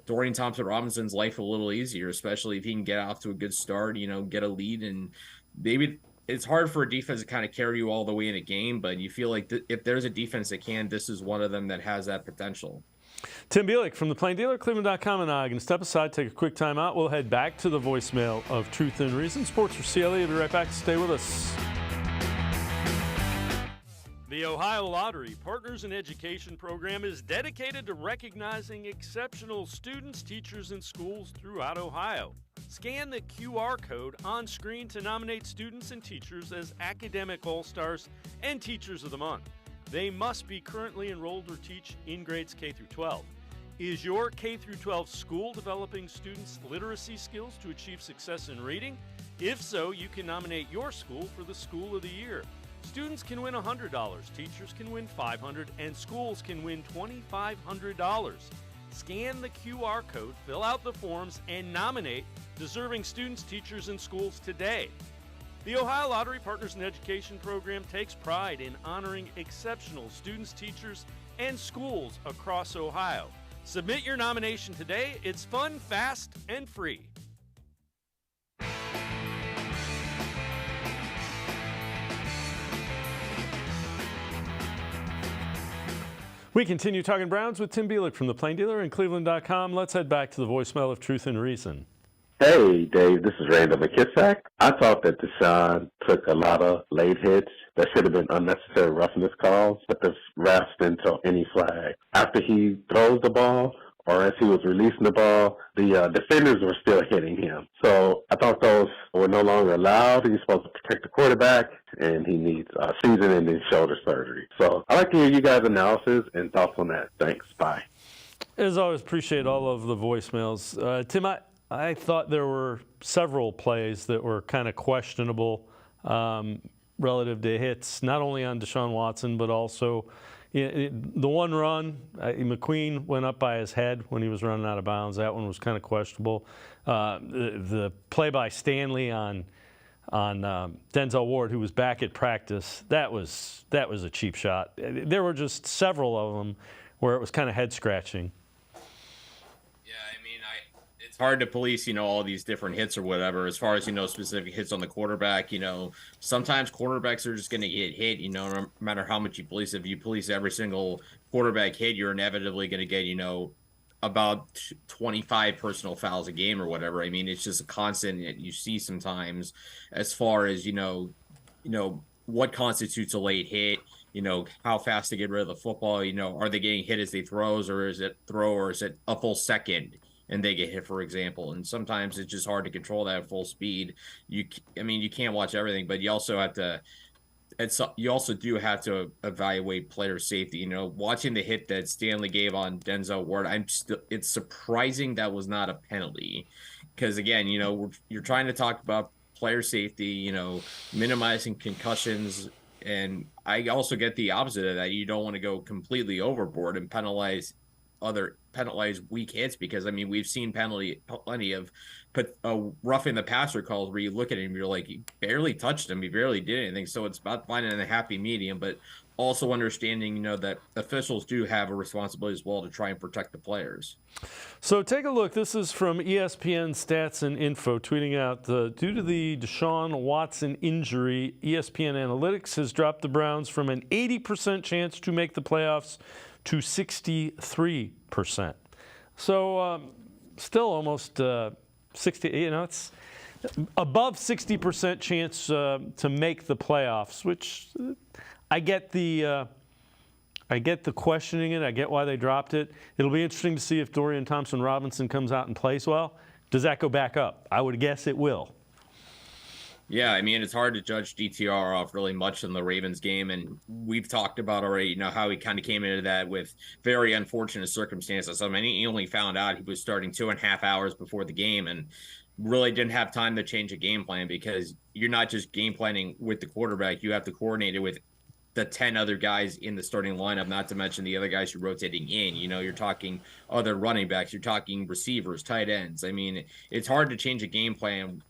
Dorian Thompson-Robinson's life a little easier, especially if he can get off to a good start, get a lead. And maybe it's hard for a defense to kind of carry you all the way in a game, but you feel like if there's a defense that can, this is one of them that has that potential. Tim Bielik from the Plain Dealer, cleveland.com, and I are going to step aside, take a quick time out. We'll head back to the voicemail of Truth and Reason. Sports4CLE. We'll be right back. Stay with us. The Ohio Lottery Partners in Education program is dedicated to recognizing exceptional students, teachers, and schools throughout Ohio. Scan the QR code on screen to nominate students and teachers as Academic All-Stars and Teachers of the Month. They must be currently enrolled or teach in grades K through 12. Is your K through 12 school developing students' literacy skills to achieve success in reading? If so, you can nominate your school for the School of the Year. Students can win $100, teachers can win $500, and schools can win $2,500. Scan the QR code, fill out the forms, and nominate deserving students, teachers, and schools today. The Ohio Lottery Partners in Education program takes pride in honoring exceptional students, teachers, and schools across Ohio. Submit your nomination today. It's fun, fast, and free. We continue talking Browns with Tim Bielik from the Plain Dealer and cleveland.com. Let's head back to the voicemail of Truth and Reason. Hey, Dave, this is Randall McKissack. I thought that Deshaun took a lot of late hits that should have been unnecessary roughness calls, but the refs didn't throw any flag. After he throws the ball, or as he was releasing the ball, the defenders were still hitting him. So I thought those were no longer allowed. He's supposed to protect the quarterback, and he needs season-ending shoulder surgery. So I'd like to hear you guys' analysis and thoughts on that. Thanks. Bye. As always, appreciate all of the voicemails. Tim, I thought there were several plays that were kind of questionable relative to hits, not only on Deshaun Watson, but also the one run, McQueen went up by his head when he was running out of bounds. That one was kind of questionable. The play by Stanley on Denzel Ward, who was back at practice, that was a cheap shot. There were just several of them where it was kind of head-scratching. It's hard to police, all these different hits or whatever. As far as, specific hits on the quarterback, sometimes quarterbacks are just going to get hit, no matter how much you police. If you police every single quarterback hit, you're inevitably going to get, about 25 personal fouls a game or whatever. I mean, it's just a constant that you see sometimes as far as, what constitutes a late hit, how fast to get rid of the football, are they getting hit as they throws, or is it a full second and they get hit, for example. And sometimes it's just hard to control that at full speed. You can't watch everything, but you also do have to evaluate player safety. Watching the hit that Stanley gave on Denzel Ward, it's surprising that was not a penalty, because again, you're trying to talk about player safety, minimizing concussions. And I also get the opposite of that. You don't want to go completely overboard and penalize weak hits, because we've seen plenty of roughing the passer calls where you look at him, you're like, he barely touched him, he barely did anything. So it's about finding a happy medium, but also understanding that officials do have a responsibility as well to try and protect the players. So take a look. This is from ESPN Stats and Info, tweeting out, due to the Deshaun Watson injury, ESPN Analytics has dropped the Browns from an 80% chance to make the playoffs to 63%. So still almost 60, it's above 60% chance to make the playoffs, which I get the questioning it. I get why they dropped it. It'll be interesting to see if Dorian Thompson-Robinson comes out and plays well. Does that go back up? I would guess it will. Yeah, it's hard to judge DTR off really much in the Ravens game, and we've talked about already, how he kind of came into that with very unfortunate circumstances. He only found out he was starting 2.5 hours before the game, and really didn't have time to change a game plan, because you're not just game planning with the quarterback, you have to coordinate it with the 10 other guys in the starting lineup, not to mention the other guys you're rotating in. You're talking other running backs, you're talking receivers, tight ends. It's hard to change a game plan,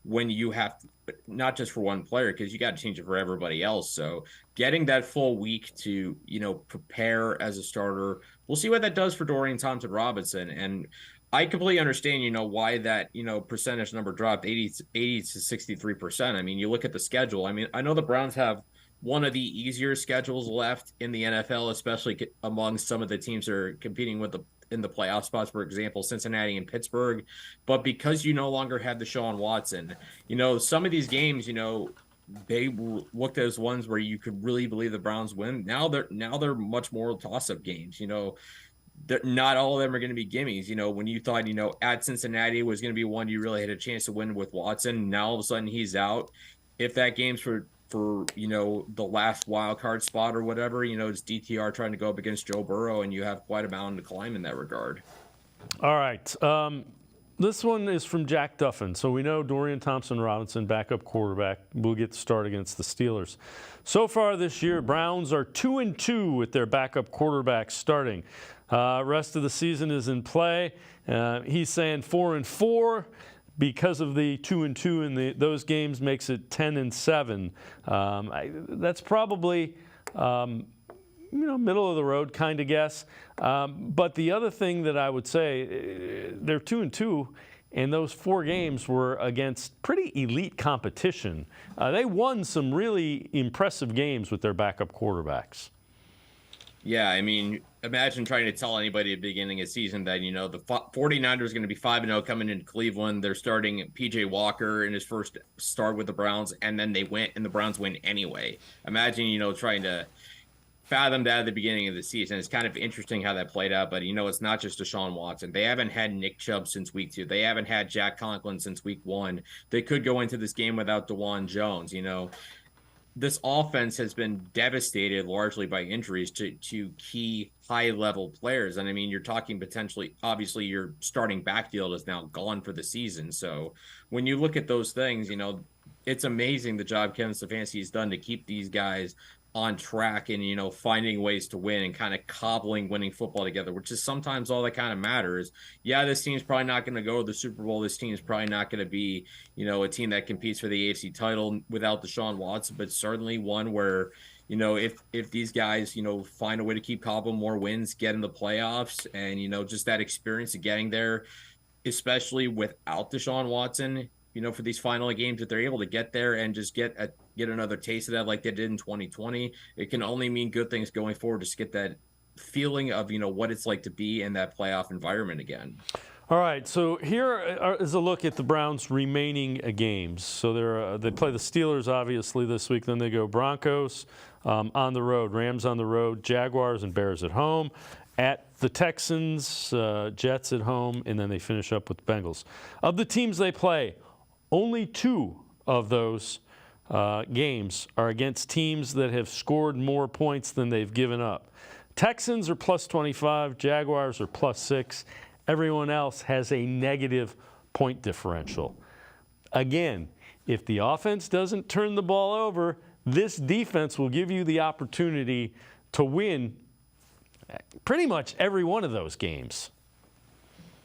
when you have to, not just for one player, because you got to change it for everybody else. So getting that full week to, prepare as a starter, we'll see what that does for Dorian Thompson-Robinson. And I completely understand, why that, percentage number dropped 80 to 63%. You look at the schedule. I know the Browns have one of the easier schedules left in the NFL, especially among some of the teams that are competing in the playoff spots, for example, Cincinnati and Pittsburgh. But because you no longer have Deshaun Watson, some of these games, they looked as ones where you could really believe the Browns win. Now they're much more toss-up games. Not all of them are going to be gimmies. When you thought, at Cincinnati was going to be one you really had a chance to win with Watson, now all of a sudden he's out. If that game's for the last wild card spot or whatever, it's DTR trying to go up against Joe Burrow, and you have quite a mountain to climb in that regard. All right. This one is from Jack Duffin. So we know Dorian Thompson-Robinson, backup quarterback, will get the start against the Steelers. So far this year, Browns are 2-2 with their backup quarterback starting. Rest of the season is in play. He's saying 4-4. Because of the 2-2 in those games makes it 10-7. That's probably middle of the road kind of guess. But the other thing that I would say, they're 2-2, and those 4 games were against pretty elite competition. They won some really impressive games with their backup quarterbacks. Yeah, imagine trying to tell anybody at the beginning of the season that, you know, the 49ers are going to be 5-0 coming into Cleveland. They're starting P.J. Walker in his first start with the Browns, and then they went, and the Browns win anyway. Imagine, you know, trying to fathom that at the beginning of the season. It's kind of interesting how that played out, but, you know, it's not just Deshaun Watson. They haven't had Nick Chubb since week 2. They haven't had Jack Conklin since week 1. They could go into this game without DeJuan Jones, you know. This offense has been devastated largely by injuries to key high-level players. And, I mean, you're talking potentially, obviously, your starting backfield is now gone for the season. So when you look at those things, you know, it's amazing the job Kevin Stefanski has done to keep these guys on track and, you know, finding ways to win and kind of cobbling winning football together, which is sometimes all that kind of matters. Yeah, this team's probably not going to go to the Super Bowl. This team's probably not going to be, you know, a team that competes for the AFC title without Deshaun Watson, but certainly one where, you know, if these guys, you know, find a way to keep cobbling more wins, get in the playoffs, and, you know, just that experience of getting there, especially without Deshaun Watson, you know, for these final games, that they're able to get there and just get another taste of that like they did in 2020, it can only mean good things going forward. Just get that feeling of, you know, what it's like to be in that playoff environment again. All right, so here is a look at the Browns' remaining games. So they play the Steelers, obviously, this week. Then they go Broncos on the road, Rams on the road, Jaguars and Bears at home, at the Texans, Jets at home, and then they finish up with the Bengals. Of the teams they play, only 2 of those games are against teams that have scored more points than they've given up. Texans are plus 25, Jaguars are plus 6. Everyone else has a negative point differential. Again, if the offense doesn't turn the ball over, this defense will give you the opportunity to win pretty much every one of those games.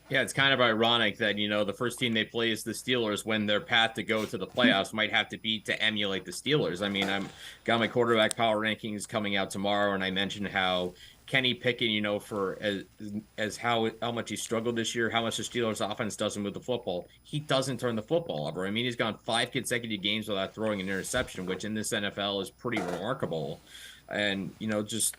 Yeah, it's kind of ironic that, you know, the first team they play is the Steelers when their path to go to the playoffs might have to be to emulate the Steelers. I mean, I've got my quarterback power rankings coming out tomorrow, and I mentioned how Kenny Pickett, you know, for as how much he struggled this year, how much the Steelers offense doesn't move the football. He doesn't turn the football over. I mean, he's gone 5 consecutive games without throwing an interception, which in this NFL is pretty remarkable. And, you know, just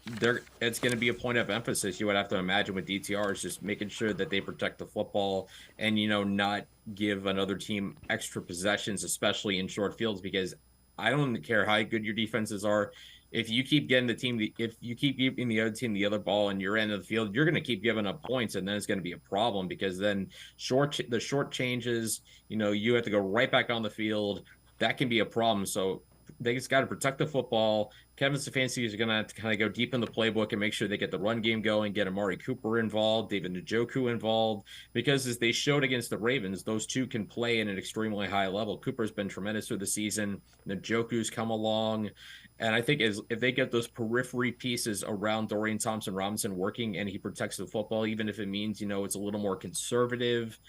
it's going to be a point of emphasis, you would have to imagine, with DTR, is just making sure that they protect the football and, you know, not give another team extra possessions, especially in short fields, because I don't care how good your defenses are. If you keep getting if you keep giving the other team the other ball in your end of the field, you're going to keep giving up points, and then it's going to be a problem, because then the short changes, you know, you have to go right back on the field. That can be a problem. So they just got to protect the football. Kevin Stefanski is going to have to kind of go deep in the playbook and make sure they get the run game going, get Amari Cooper involved, David Njoku involved, because as they showed against the Ravens, those two can play at an extremely high level. Cooper's been tremendous through the season. Njoku's come along. And I think if they get those periphery pieces around Dorian Thompson-Robinson working, and he protects the football, even if it means, you know, it's a little more conservative,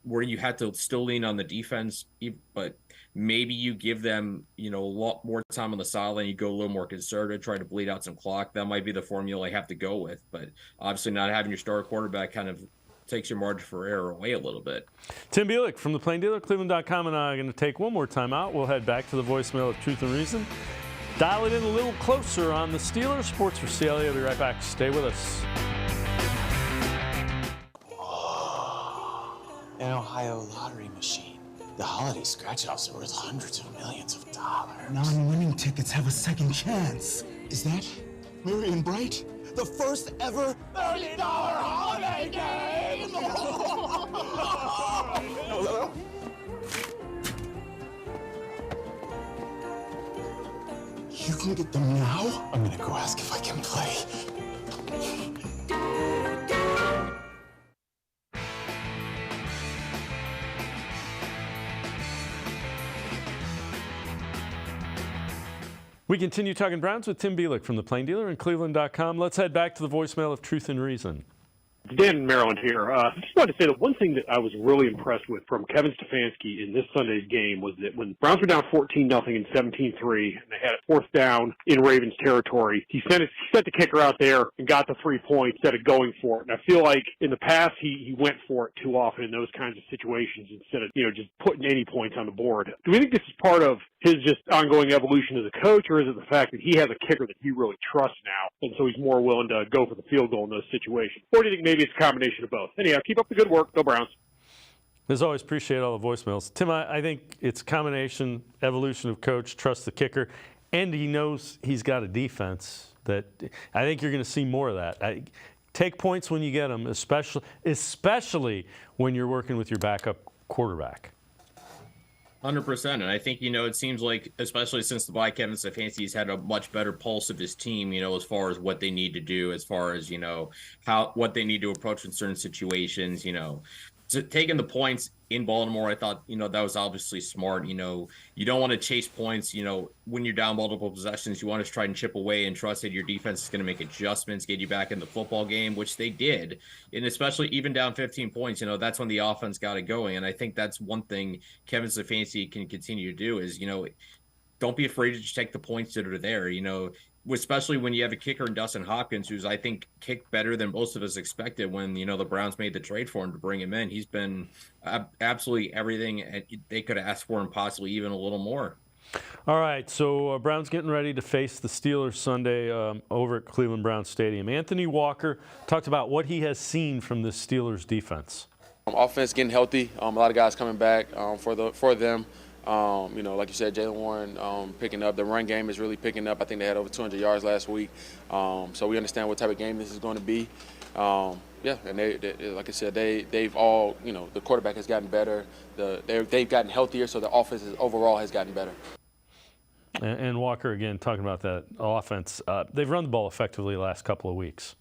where you had to still lean on the defense, but maybe you give them, you know, a lot more time on the sideline, you go a little more conservative, try to bleed out some clock. That might be the formula I have to go with. But obviously not having your star quarterback kind of takes your margin for error away a little bit. Tim Bielik from the Plain Dealer, cleveland.com, and I are going to take one more time out. We'll head back to the voicemail of Truth and Reason. Dial it in a little closer on the Steelers. Sports for CLE. I'll be right back. Stay with us. An Ohio lottery machine. The holiday scratch-offs are worth hundreds of millions of dollars. Non-winning tickets have a second chance. Is that Marion Bright? The first ever $1 million holiday game! Hello? You can get them now? I'm gonna go ask if I can play. We continue talking Browns with Tim Bielik from the Plain Dealer and cleveland.com. Let's head back to the voicemail of Truth and Reason. Dan in Maryland here. I just wanted to say that one thing that I was really impressed with from Kevin Stefanski in this Sunday's game was that when Browns were down 14-0 and 17-3, and they had a fourth down in Ravens territory, he sent the kicker out there and got the 3 points instead of going for it. And I feel like in the past he went for it too often in those kinds of situations instead of just putting any points on the board. Do we think this is part of his just ongoing evolution as a coach, or is it the fact that he has a kicker that he really trusts now, and so he's more willing to go for the field goal in those situations? Or do you think maybe it's a combination of both? Anyhow, keep up the good work. Go Browns. As always, appreciate all the voicemails. Tim, I think it's a combination, evolution of coach, trust the kicker, and he knows he's got a defense that I think you're going to see more of that. Take points when you get them, especially when you're working with your backup quarterback. 100%. And I think, it seems like, especially since the bye, Kevin Stefanski's had a much better pulse of his team, as far as what they need to do, as far as, what they need to approach in certain situations, taking the points in Baltimore, I thought, that was obviously smart. You don't want to chase points, when you're down multiple possessions. You want to try and chip away and trust that your defense is going to make adjustments, get you back in the football game, which they did. And especially even down 15 points, that's when the offense got it going. And I think that's one thing Kevin Stefanski can continue to do is, don't be afraid to just take the points that are there, especially when you have a kicker in Dustin Hopkins, who's, I think, kicked better than most of us expected when, the Browns made the trade for him to bring him in. He's been absolutely everything they could have asked for him, possibly even a little more. All right, so Browns getting ready to face the Steelers Sunday over at Cleveland Browns Stadium. Anthony Walker talked about what he has seen from the Steelers defense. Offense getting healthy, a lot of guys coming back for them. Like you said, Jaylen Warren picking up. The run game is really picking up. I think they had over 200 yards last week. So we understand what type of game this is going to be. And they like I said, they've all, the quarterback has gotten better. They've gotten healthier, so the offense overall has gotten better. And Walker, again, talking about that offense. They've run the ball effectively the last couple of weeks.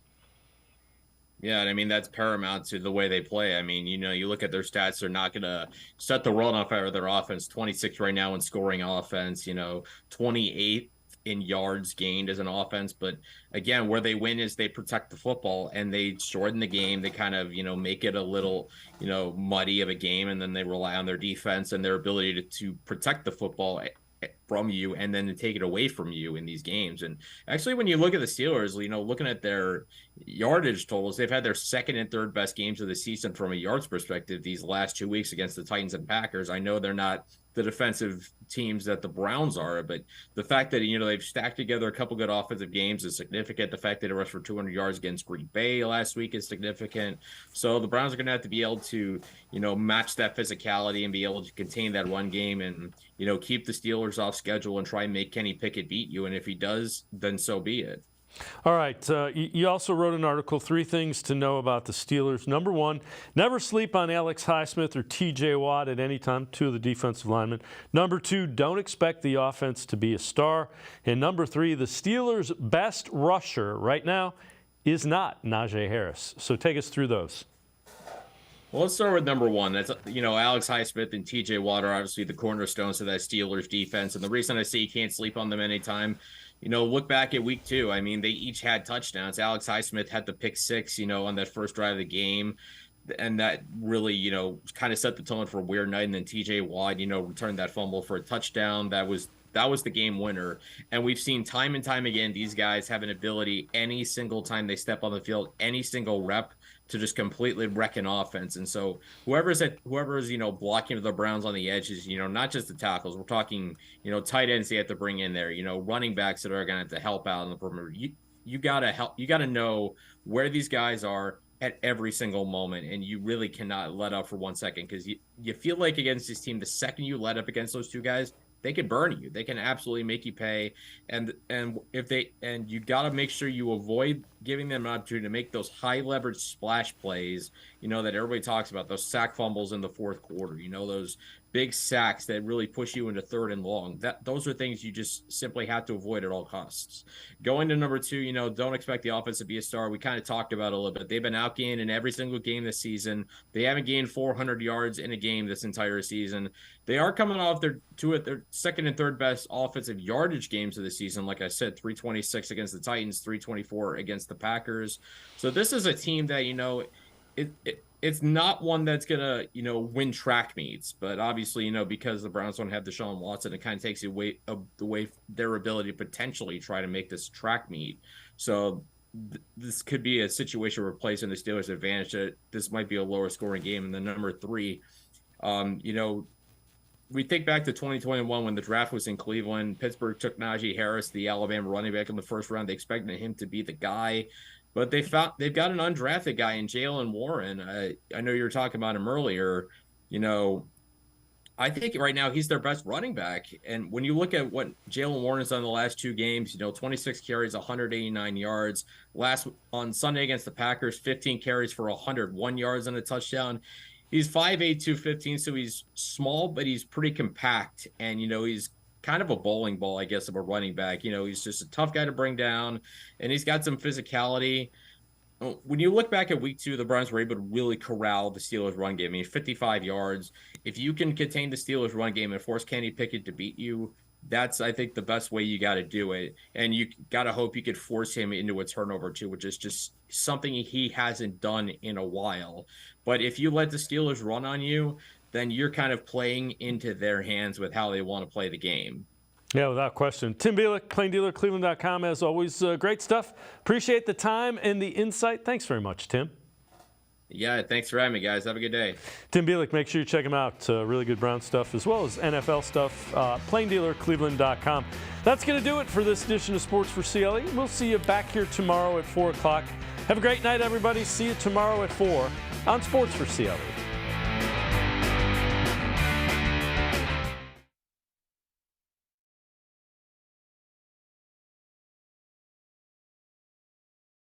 Yeah, and I mean, that's paramount to the way they play. I mean, you look at their stats, they're not going to set the world on fire with their offense. 26 right now in scoring offense, 28 in yards gained as an offense. But again, where they win is they protect the football and they shorten the game. They kind of, make it a little, muddy of a game, and then they rely on their defense and their ability to protect the football from you and then to take it away from you in these games. And actually, when you look at the Steelers, looking at their yardage totals, they've had their second and third best games of the season from a yards perspective these last 2 weeks against the Titans and Packers. I know they're not the defensive teams that the Browns are, but the fact that, they've stacked together a couple good offensive games is significant. The fact that they rushed for 200 yards against Green Bay last week is significant. So the Browns are going to have to be able to, match that physicality and be able to contain that run game and, keep the Steelers off schedule and try and make Kenny Pickett beat you. And if he does, then so be it. All right. You also wrote an article, 3 things to know about the Steelers. Number 1, never sleep on Alex Highsmith or T.J. Watt at any time, 2 of the defensive linemen. Number 2, don't expect the offense to be a star. And number 3, the Steelers' best rusher right now is not Najee Harris. So take us through those. Well, let's start with number 1. That's, Alex Highsmith and T.J. Watt are obviously the cornerstones of that Steelers defense. And the reason I say you can't sleep on them anytime, look back at week 2. I mean, they each had touchdowns. Alex Highsmith had the pick 6, on that first drive of the game. And that really, kind of set the tone for a weird night. And then T.J. Watt, returned that fumble for a touchdown. That was the game winner. And we've seen time and time again, these guys have an ability any single time they step on the field, any single rep, to just completely wreck an offense. And so whoever's blocking the Browns on the edges, not just the tackles, we're talking, tight ends they have to bring in there, running backs that are going to have to help out on the perimeter. You got to know where these guys are at every single moment, and you really cannot let up for 1 second, because you feel like against this team, the second you let up against those two guys, they can burn you. They can absolutely make you pay. And you got to make sure you avoid giving them an opportunity to make those high leverage splash plays, that everybody talks about, those sack fumbles in the fourth quarter, those big sacks that really push you into 3rd and long. Those are things you just simply have to avoid at all costs. Going to number 2, don't expect the offense to be a star. We kind of talked about it a little bit. They've been outgained in every single game this season. They haven't gained 400 yards in a game this entire season. They are coming off their second and third best offensive yardage games of the season. Like I said, 326 against the Titans, 324 against the the Packers. So this is a team that, it's not one that's going to, win track meets. But obviously, because the Browns don't have Deshaun Watson, it kind of takes away their ability to potentially try to make this track meet. So this could be a situation where placing the Steelers' advantage that this might be a lower scoring game. And then number 3, we think back to 2021 when the draft was in Cleveland. Pittsburgh took Najee Harris, the Alabama running back, in the first round. They expected him to be the guy, but they've got an undrafted guy in Jalen Warren. I know you were talking about him earlier. I think right now he's their best running back. And when you look at what Jalen Warren has done in the last 2 games, 26 carries, 189 yards. On Sunday against the Packers, 15 carries for 101 yards and a touchdown. He's 5'8", 215, so he's small, but he's pretty compact. And, he's kind of a bowling ball, I guess, of a running back. He's just a tough guy to bring down, and he's got some physicality. When you look back at week 2, the Browns were able to really corral the Steelers' run game. 55 yards. If you can contain the Steelers' run game and force Kenny Pickett to beat you, that's, I think, the best way you got to do it. And you got to hope you could force him into a turnover, too, which is just something he hasn't done in a while. But if you let the Steelers run on you, then you're kind of playing into their hands with how they want to play the game. Yeah, without question. Tim Bielik, plain dealer, cleveland.com, as always. Great stuff. Appreciate the time and the insight. Thanks very much, Tim. Yeah, thanks for having me, guys. Have a good day. Tim Bielik, make sure you check him out. Really good Brown stuff as well as NFL stuff. Plain dealer, cleveland.com. That's going to do it for this edition of Sports for CLE. We'll see you back here tomorrow at 4 o'clock. Have a great night, everybody. See you tomorrow at 4 on Sports for CLE.